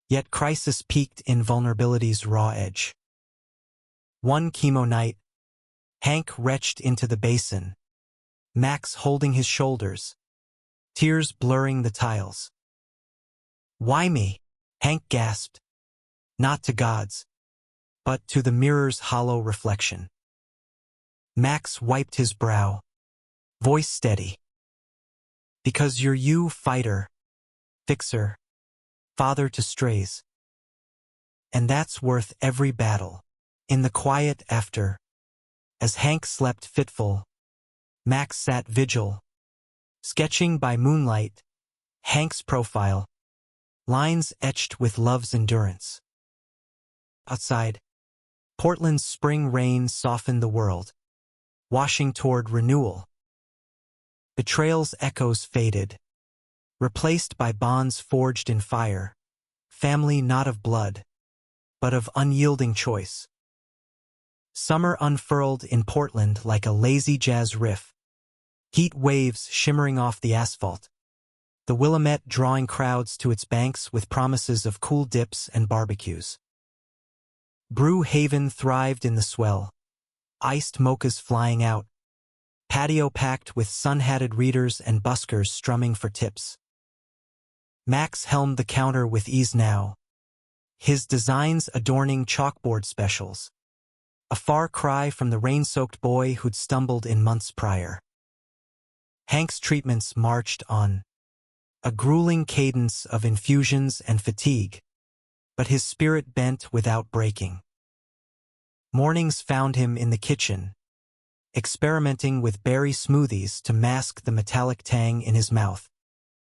Yet crisis peaked in vulnerability's raw edge. One chemo night, Hank retched into the basin, Max holding his shoulders, tears blurring the tiles. "Why me?" Hank gasped, not to God's, but to the mirror's hollow reflection. Max wiped his brow, voice steady. "Because you're you, fighter, fixer, father to strays. And that's worth every battle." In the quiet after, as Hank slept fitful, Max sat vigil, sketching by moonlight, Hank's profile, lines etched with love's endurance. Outside, Portland's spring rain softened the world, washing toward renewal. Betrayal's echoes faded, replaced by bonds forged in fire, family not of blood, but of unyielding choice. Summer unfurled in Portland like a lazy jazz riff, heat waves shimmering off the asphalt, the Willamette drawing crowds to its banks with promises of cool dips and barbecues. Brew Haven thrived in the swell, iced mochas flying out, patio packed with sun-hatted readers and buskers strumming for tips. Max helmed the counter with ease now, his designs adorning chalkboard specials, a far cry from the rain-soaked boy who'd stumbled in months prior. Hank's treatments marched on, a grueling cadence of infusions and fatigue, but his spirit bent without breaking. Mornings found him in the kitchen, experimenting with berry smoothies to mask the metallic tang in his mouth,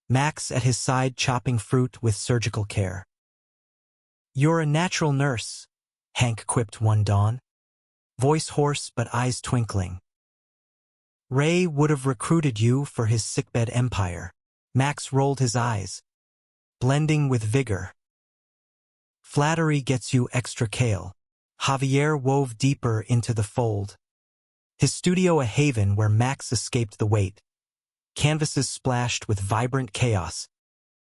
Max at his side chopping fruit with surgical care. "You're a natural nurse," Hank quipped one dawn, voice hoarse but eyes twinkling. "Ray would have recruited you for his sickbed empire." Max rolled his eyes, blending with vigor. "Flattery gets you extra kale." Javier wove deeper into the fold, his studio a haven where Max escaped the weight. Canvases splashed with vibrant chaos,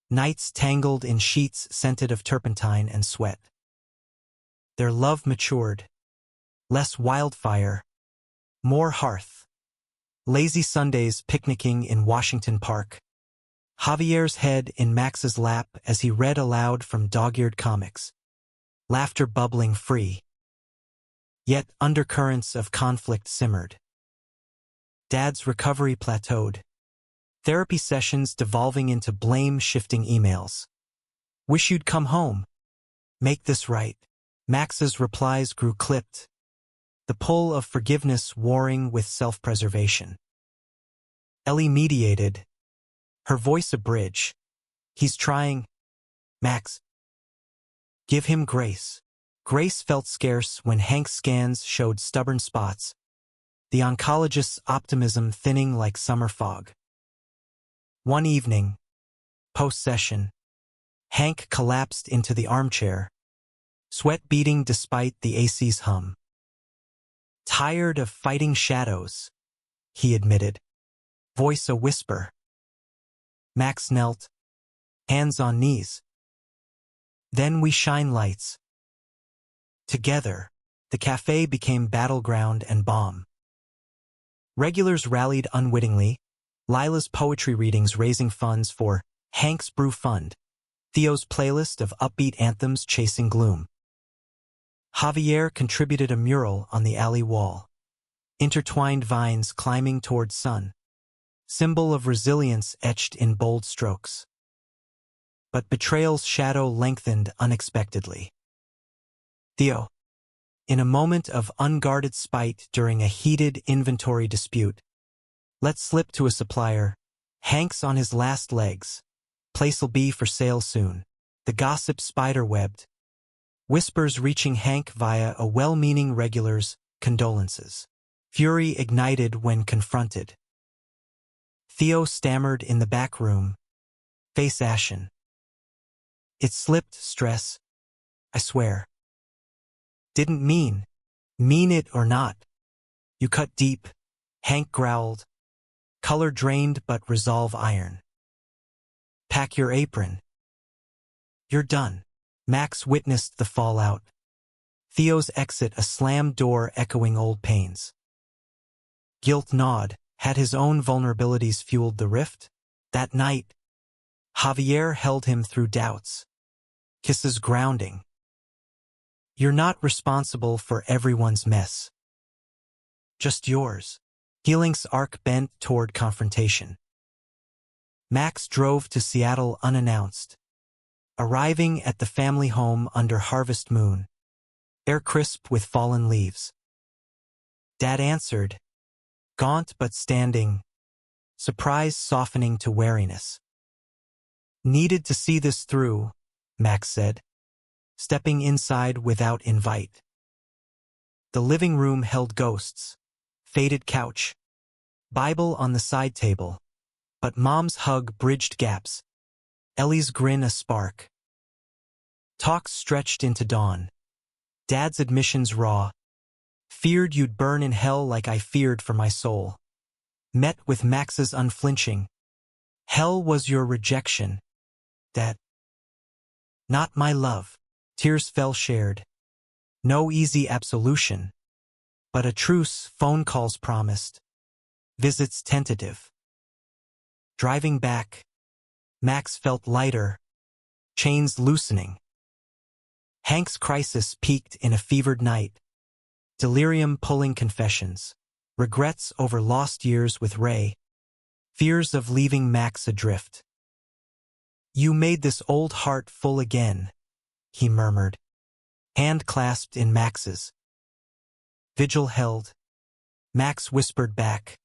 nights tangled in sheets scented of turpentine and sweat. Their love matured, less wildfire, more hearth. Lazy Sundays picnicking in Washington Park, Javier's head in Max's lap as he read aloud from dog-eared comics, laughter bubbling free. Yet undercurrents of conflict simmered. Dad's recovery plateaued, therapy sessions devolving into blame-shifting emails. "Wish you'd come home. Make this right." Max's replies grew clipped, the pull of forgiveness warring with self-preservation. Ellie mediated, her voice a bridge. "He's trying. Max. Give him grace." Grace felt scarce when Hank's scans showed stubborn spots, the oncologist's optimism thinning like summer fog. One evening, post-session, Hank collapsed into the armchair, sweat beading despite the AC's hum. "Tired of fighting shadows," he admitted, voice a whisper. Max knelt, hands on knees. "Then we shine lights." Together, the cafe became battleground and bomb. Regulars rallied unwittingly, Lila's poetry readings raising funds for Hank's Brew Fund, Theo's playlist of upbeat anthems chasing gloom. Javier contributed a mural on the alley wall, intertwined vines climbing toward sun, symbol of resilience etched in bold strokes. But betrayal's shadow lengthened unexpectedly. Theo, in a moment of unguarded spite during a heated inventory dispute, let slip to a supplier, "Hank's on his last legs. Place'll be for sale soon." The gossip spider-webbed, whispers reaching Hank via a well-meaning regular's condolences. Fury ignited when confronted. Theo stammered in the back room, face ashen. "It slipped, stress. I swear. Didn't mean it or not. You cut deep," Hank growled, color drained but resolve iron. "Pack your apron. You're done." Max witnessed the fallout, Theo's exit a slammed door echoing old pains. Guilt gnawed. Had his own vulnerabilities fueled the rift? That night, Javier held him through doubts, kisses grounding. "You're not responsible for everyone's mess. Just yours." Healing's arc bent toward confrontation. Max drove to Seattle unannounced, arriving at the family home under harvest moon, air crisp with fallen leaves. Dad answered, gaunt but standing, surprise softening to wariness. Needed to see this through, Max said, stepping inside without invite. The living room held ghosts, faded couch, Bible on the side table, but Mom's hug bridged gaps, Ellie's grin a spark. Talks stretched into dawn. Dad's admissions raw. Feared you'd burn in hell like I feared for my soul. Met with Max's unflinching. Hell was your rejection. Dad. Not my love. Tears fell shared. No easy absolution. But a truce, phone calls promised. Visits tentative. Driving back, Max felt lighter. Chains loosening. Hank's crisis peaked in a fevered night. Delirium pulling confessions. Regrets over lost years with Ray. Fears of leaving Max adrift. You made this old heart full again, he murmured, hand clasped in Max's. Vigil held. Max whispered back.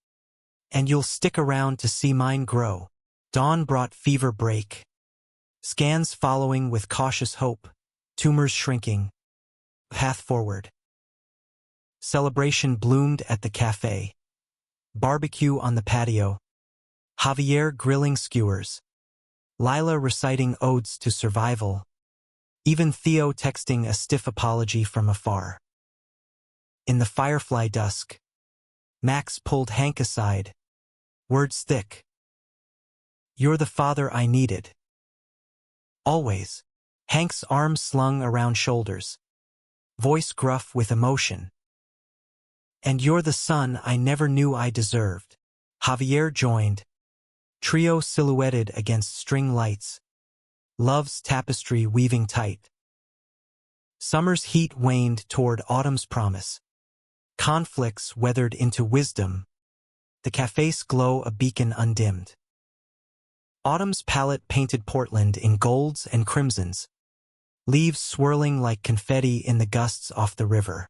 And you'll stick around to see mine grow. Dawn brought fever break. Scans following with cautious hope. Tumors shrinking. Path forward. Celebration bloomed at the cafe. Barbecue on the patio. Javier grilling skewers. Lila reciting odes to survival. Even Theo texting a stiff apology from afar. In the firefly dusk, Max pulled Hank aside. Words thick. You're the father I needed. Always. Hank's arms slung around shoulders. Voice gruff with emotion. And you're the son I never knew I deserved. Javier joined. Trio silhouetted against string lights. Love's tapestry weaving tight. Summer's heat waned toward autumn's promise. Conflicts weathered into wisdom. The cafe's glow a beacon undimmed. Autumn's palette painted Portland in golds and crimsons. Leaves swirling like confetti in the gusts off the river.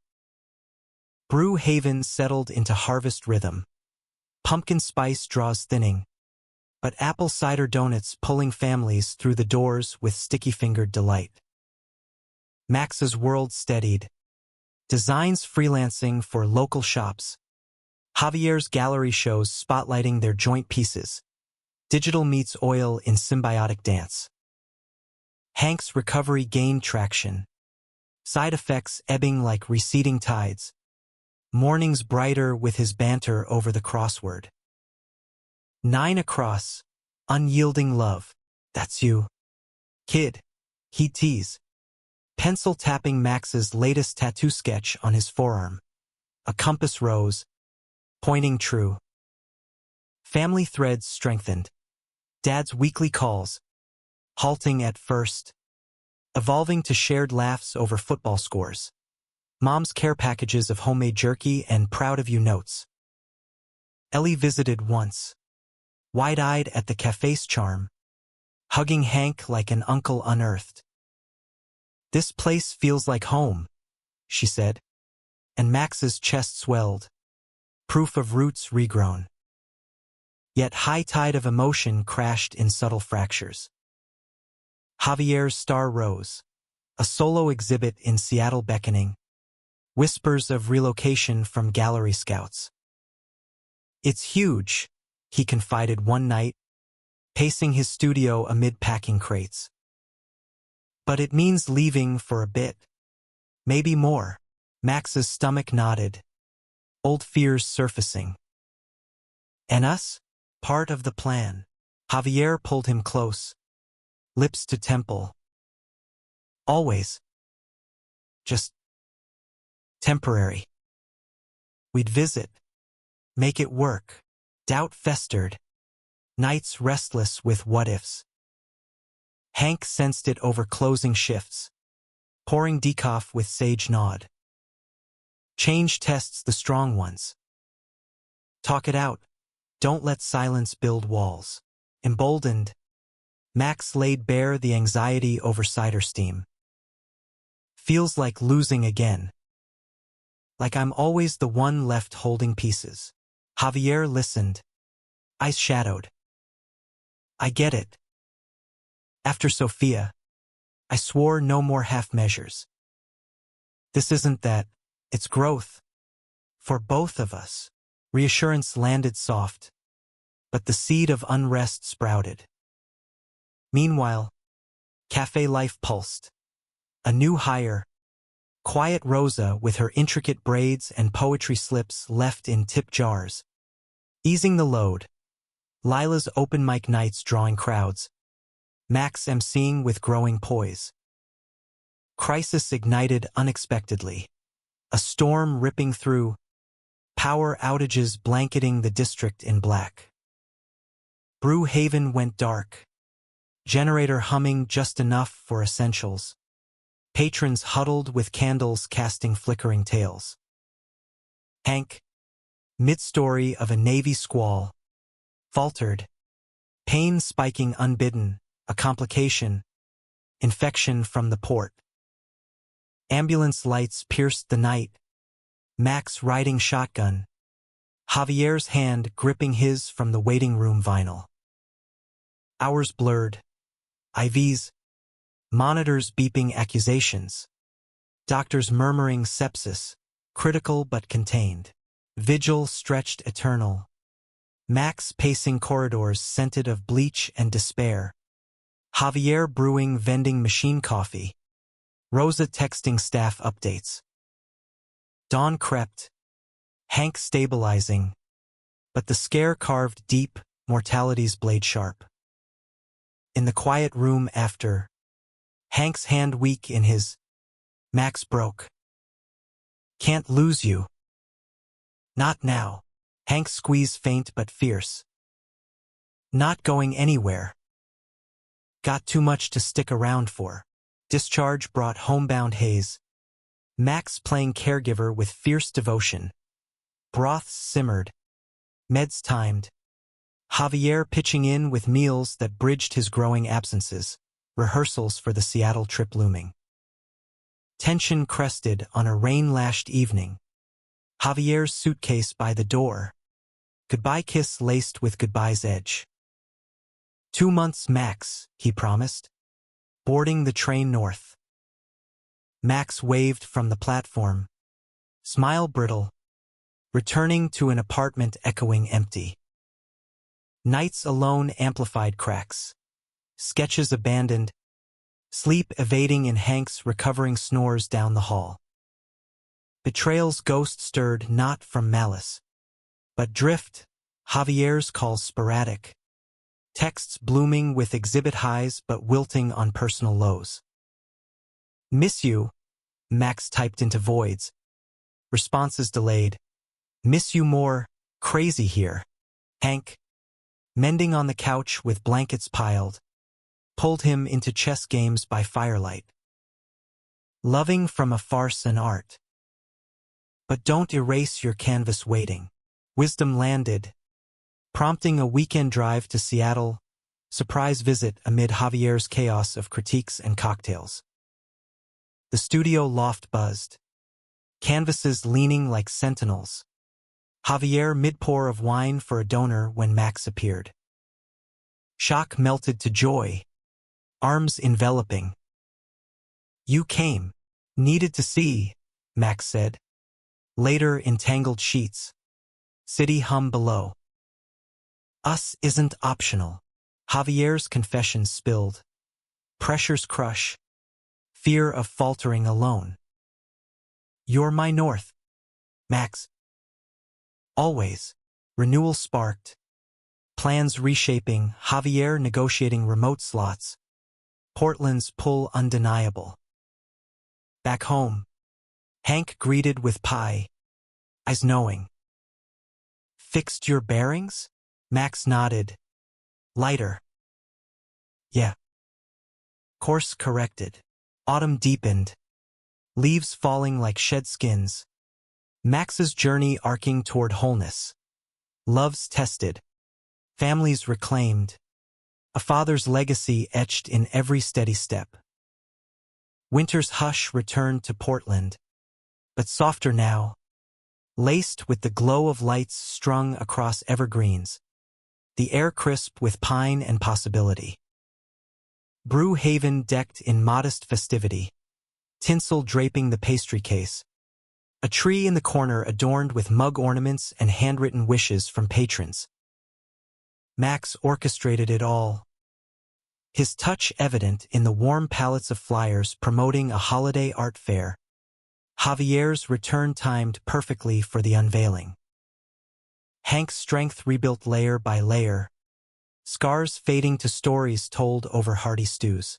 Brew Haven settled into harvest rhythm. Pumpkin spice draws thinning. But apple cider donuts pulling families through the doors with sticky-fingered delight. Max's world steadied. Designs freelancing for local shops. Javier's gallery shows spotlighting their joint pieces. Digital meets oil in symbiotic dance. Hank's recovery gained traction. Side effects ebbing like receding tides. Mornings brighter with his banter over the crossword. 9 across. Unyielding love. That's you. Kid. He'd tease. Pencil tapping Max's latest tattoo sketch on his forearm. A compass rose. Pointing true. Family threads strengthened. Dad's weekly calls. Halting at first. Evolving to shared laughs over football scores. Mom's care packages of homemade jerky and proud of you notes. Ellie visited once. Wide-eyed at the cafe's charm. Hugging Hank like an uncle unearthed. This place feels like home, she said. And Max's chest swelled. Proof of roots regrown. Yet high tide of emotion crashed in subtle fractures. Javier's star rose. A solo exhibit in Seattle beckoning. Whispers of relocation from gallery scouts. It's huge, he confided one night, pacing his studio amid packing crates. But it means leaving for a bit. Maybe more. Max's stomach nodded. Old fears surfacing. And us? Part of the plan. Javier pulled him close. Lips to temple. Always. Just temporary. We'd visit. Make it work. Doubt festered. Nights restless with what-ifs. Hank sensed it over closing shifts. Pouring decaf with sage nod. Change tests the strong ones. Talk it out. Don't let silence build walls. Emboldened, Max laid bare the anxiety over cider steam. Feels like losing again. Like I'm always the one left holding pieces. Javier listened. Eyes shadowed. I get it. After Sophia, I swore no more half measures. This isn't that, it's growth. For both of us. Reassurance landed soft, but the seed of unrest sprouted. Meanwhile, Café life pulsed. A new hire, quiet Rosa with her intricate braids and poetry slips left in tip jars. Easing the load, Lila's open mic nights drawing crowds, Max emceeing with growing poise. Crisis ignited unexpectedly. A storm ripping through, power outages blanketing the district in black. Brew Haven went dark, generator humming just enough for essentials. Patrons huddled with candles casting flickering tails. Hank, mid-story of a Navy squall, faltered, pain spiking unbidden, a complication, infection from the port. Ambulance lights pierced the night, Max riding shotgun, Javier's hand gripping his from the waiting room vinyl. Hours blurred, IVs, monitors beeping accusations, doctors murmuring sepsis, critical but contained. Vigil stretched eternal. Max pacing corridors scented of bleach and despair. Javier brewing vending machine coffee. Rosa texting staff updates. Dawn crept. Hank stabilizing. But the scare carved deep, mortality's blade sharp. In the quiet room after, Hank's hand weak in his. Max broke. Can't lose you. Not now. Hank's squeeze faint but fierce. Not going anywhere. Got too much to stick around for. Discharge brought homebound haze. Max playing caregiver with fierce devotion. Broths simmered. Meds timed. Javier pitching in with meals that bridged his growing absences. Rehearsals for the Seattle trip looming. Tension crested on a rain-lashed evening. Javier's suitcase by the door. Goodbye kiss laced with goodbye's edge. 2 months max, he promised. Boarding the train north. Max waved from the platform. Smile brittle. Returning to an apartment echoing empty. Nights alone amplified cracks. Sketches abandoned. Sleep evading in Hank's recovering snores down the hall. Betrayal's ghost stirred not from malice. But drift, Javier's calls sporadic. Texts blooming with exhibit highs but wilting on personal lows. Miss you, Max typed into voids. Responses delayed. Miss you more, crazy here. Hank, mending on the couch with blankets piled, pulled him into chess games by firelight. Loving from a farce and art. But don't erase your canvas waiting. Wisdom landed, prompting a weekend drive to Seattle, surprise visit amid Javier's chaos of critiques and cocktails. The studio loft buzzed, canvases leaning like sentinels. Javier mid-pour of wine for a donor when Max appeared. Shock melted to joy, arms enveloping. You came. Needed to see, Max said. Later entangled sheets. City hum below. Us isn't optional. Javier's confessions spilled. Pressures crush. Fear of faltering alone. You're my north, Max. Always. Renewal sparked. Plans reshaping, Javier negotiating remote slots. Portland's pull undeniable. Back home. Hank greeted with pie. Eyes knowing. Fixed your bearings? Max nodded. Lighter. Yeah. Course corrected. Autumn deepened. Leaves falling like shed skins. Max's journey arcing toward wholeness. Loves tested. Families reclaimed. A father's legacy etched in every steady step. Winter's hush returned to Portland. But softer now. Laced with the glow of lights strung across evergreens. The air crisp with pine and possibility. Brew haven decked in modest festivity, tinsel draping the pastry case, a tree in the corner adorned with mug ornaments and handwritten wishes from patrons. Max orchestrated it all, his touch evident in the warm palettes of flyers promoting a holiday art fair. Javier's return timed perfectly for the unveiling. Hank's strength rebuilt layer by layer, scars fading to stories told over hearty stews.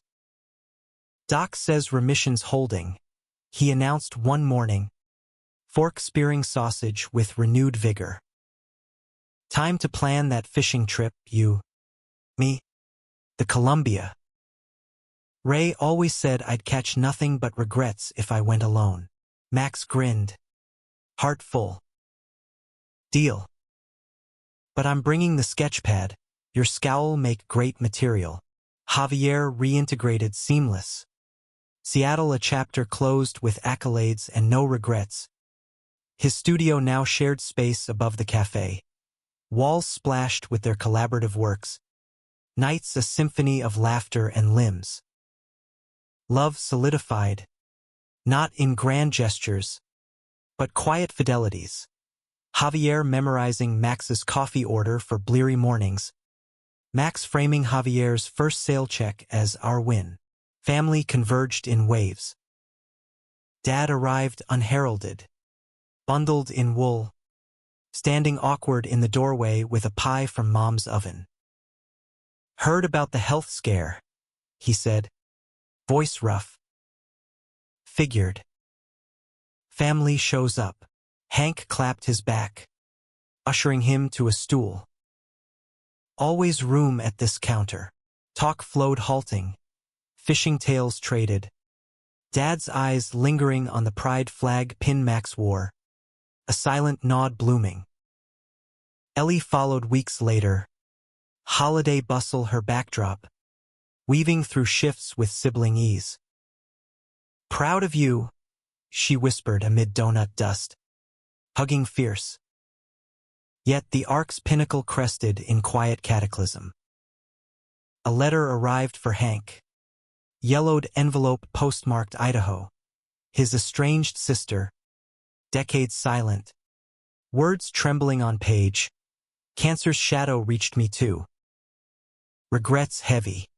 Doc says remission's holding, he announced one morning, fork-spearing sausage with renewed vigor. Time to plan that fishing trip, you, me, the Columbia. Ray always said I'd catch nothing but regrets if I went alone. Max grinned, heart full. Deal. But I'm bringing the sketchpad. Your scowl make great material. Javier reintegrated seamless. Seattle a chapter closed with accolades and no regrets. His studio now shared space above the cafe. Walls splashed with their collaborative works. Nights a symphony of laughter and limbs. Love solidified, not in grand gestures, but quiet fidelities. Javier memorizing Max's coffee order for bleary mornings. Max framing Javier's first sale check as our win. Family converged in waves. Dad arrived unheralded, bundled in wool, standing awkward in the doorway with a pie from Mom's oven. Heard about the health scare, he said, voice rough. Figured. Family shows up. Hank clapped his back, ushering him to a stool. Always room at this counter. Talk flowed halting. Fishing tales traded. Dad's eyes lingering on the pride flag pin Max wore. A silent nod blooming. Ellie followed weeks later. Holiday bustle her backdrop, weaving through shifts with sibling ease. Proud of you, she whispered amid donut dust, hugging fierce. Yet the ark's pinnacle crested in quiet cataclysm. A letter arrived for Hank. Yellowed envelope postmarked Idaho. His estranged sister, decades silent. Words trembling on page. Cancer's shadow reached me too. Regrets heavy.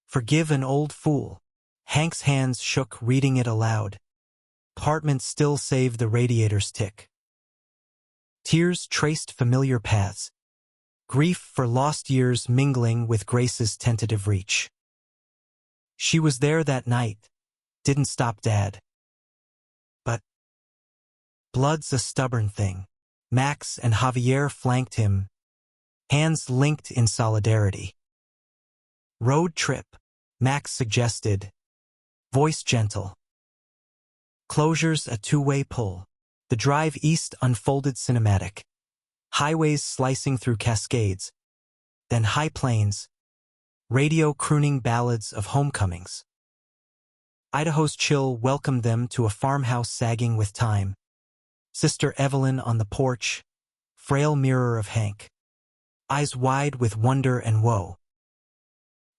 Forgive an old fool. Hank's hands shook reading it aloud. Apartment still save the radiator's tick. Tears traced familiar paths. Grief for lost years mingling with Grace's tentative reach. She was there that night. Didn't stop Dad. But blood's a stubborn thing. Max and Javier flanked him, hands linked in solidarity. Road trip, Max suggested, voice gentle. Closure's a two-way pull. The drive east unfolded cinematic. Highways slicing through cascades, then high plains, radio crooning ballads of homecomings. Idaho's chill welcomed them to a farmhouse sagging with time. Sister Evelyn on the porch, frail mirror of Hank, eyes wide with wonder and woe.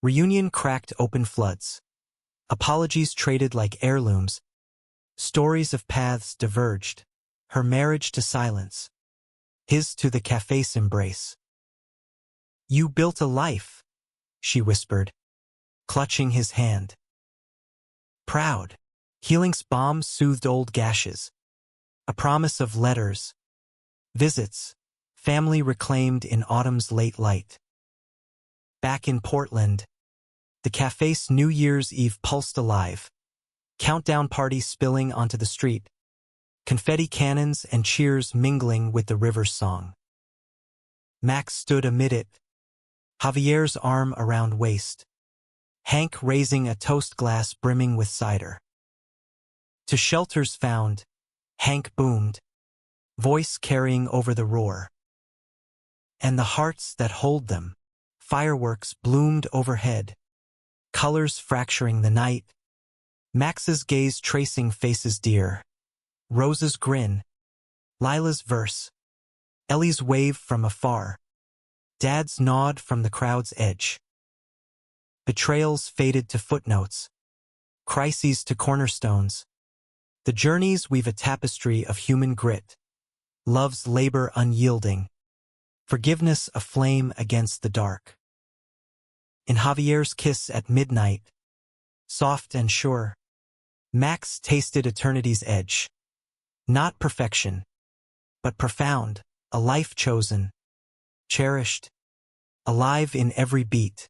Reunion cracked open floods. Apologies traded like heirlooms. Stories of paths diverged. Her marriage to silence. His to the cafe's embrace. You built a life, she whispered, clutching his hand. Proud. Healing's balm soothed old gashes. A promise of letters. Visits. Family reclaimed in autumn's late light. Back in Portland, the cafe's New Year's Eve pulsed alive. Countdown parties spilling onto the street. Confetti cannons and cheers mingling with the river's song. Max stood amid it, Javier's arm around waist. Hank raising a toast glass brimming with cider. To shelters found, Hank boomed, voice carrying over the roar. And the hearts that hold them, fireworks bloomed overhead, colors fracturing the night. Max's gaze tracing faces dear. Rose's grin, Lila's verse, Ellie's wave from afar, Dad's nod from the crowd's edge. Betrayals faded to footnotes, crises to cornerstones. The journeys weave a tapestry of human grit, love's labor unyielding, forgiveness a flame against the dark. In Javier's kiss at midnight, soft and sure, Max tasted eternity's edge. Not perfection, but profound, a life chosen, cherished, alive in every beat.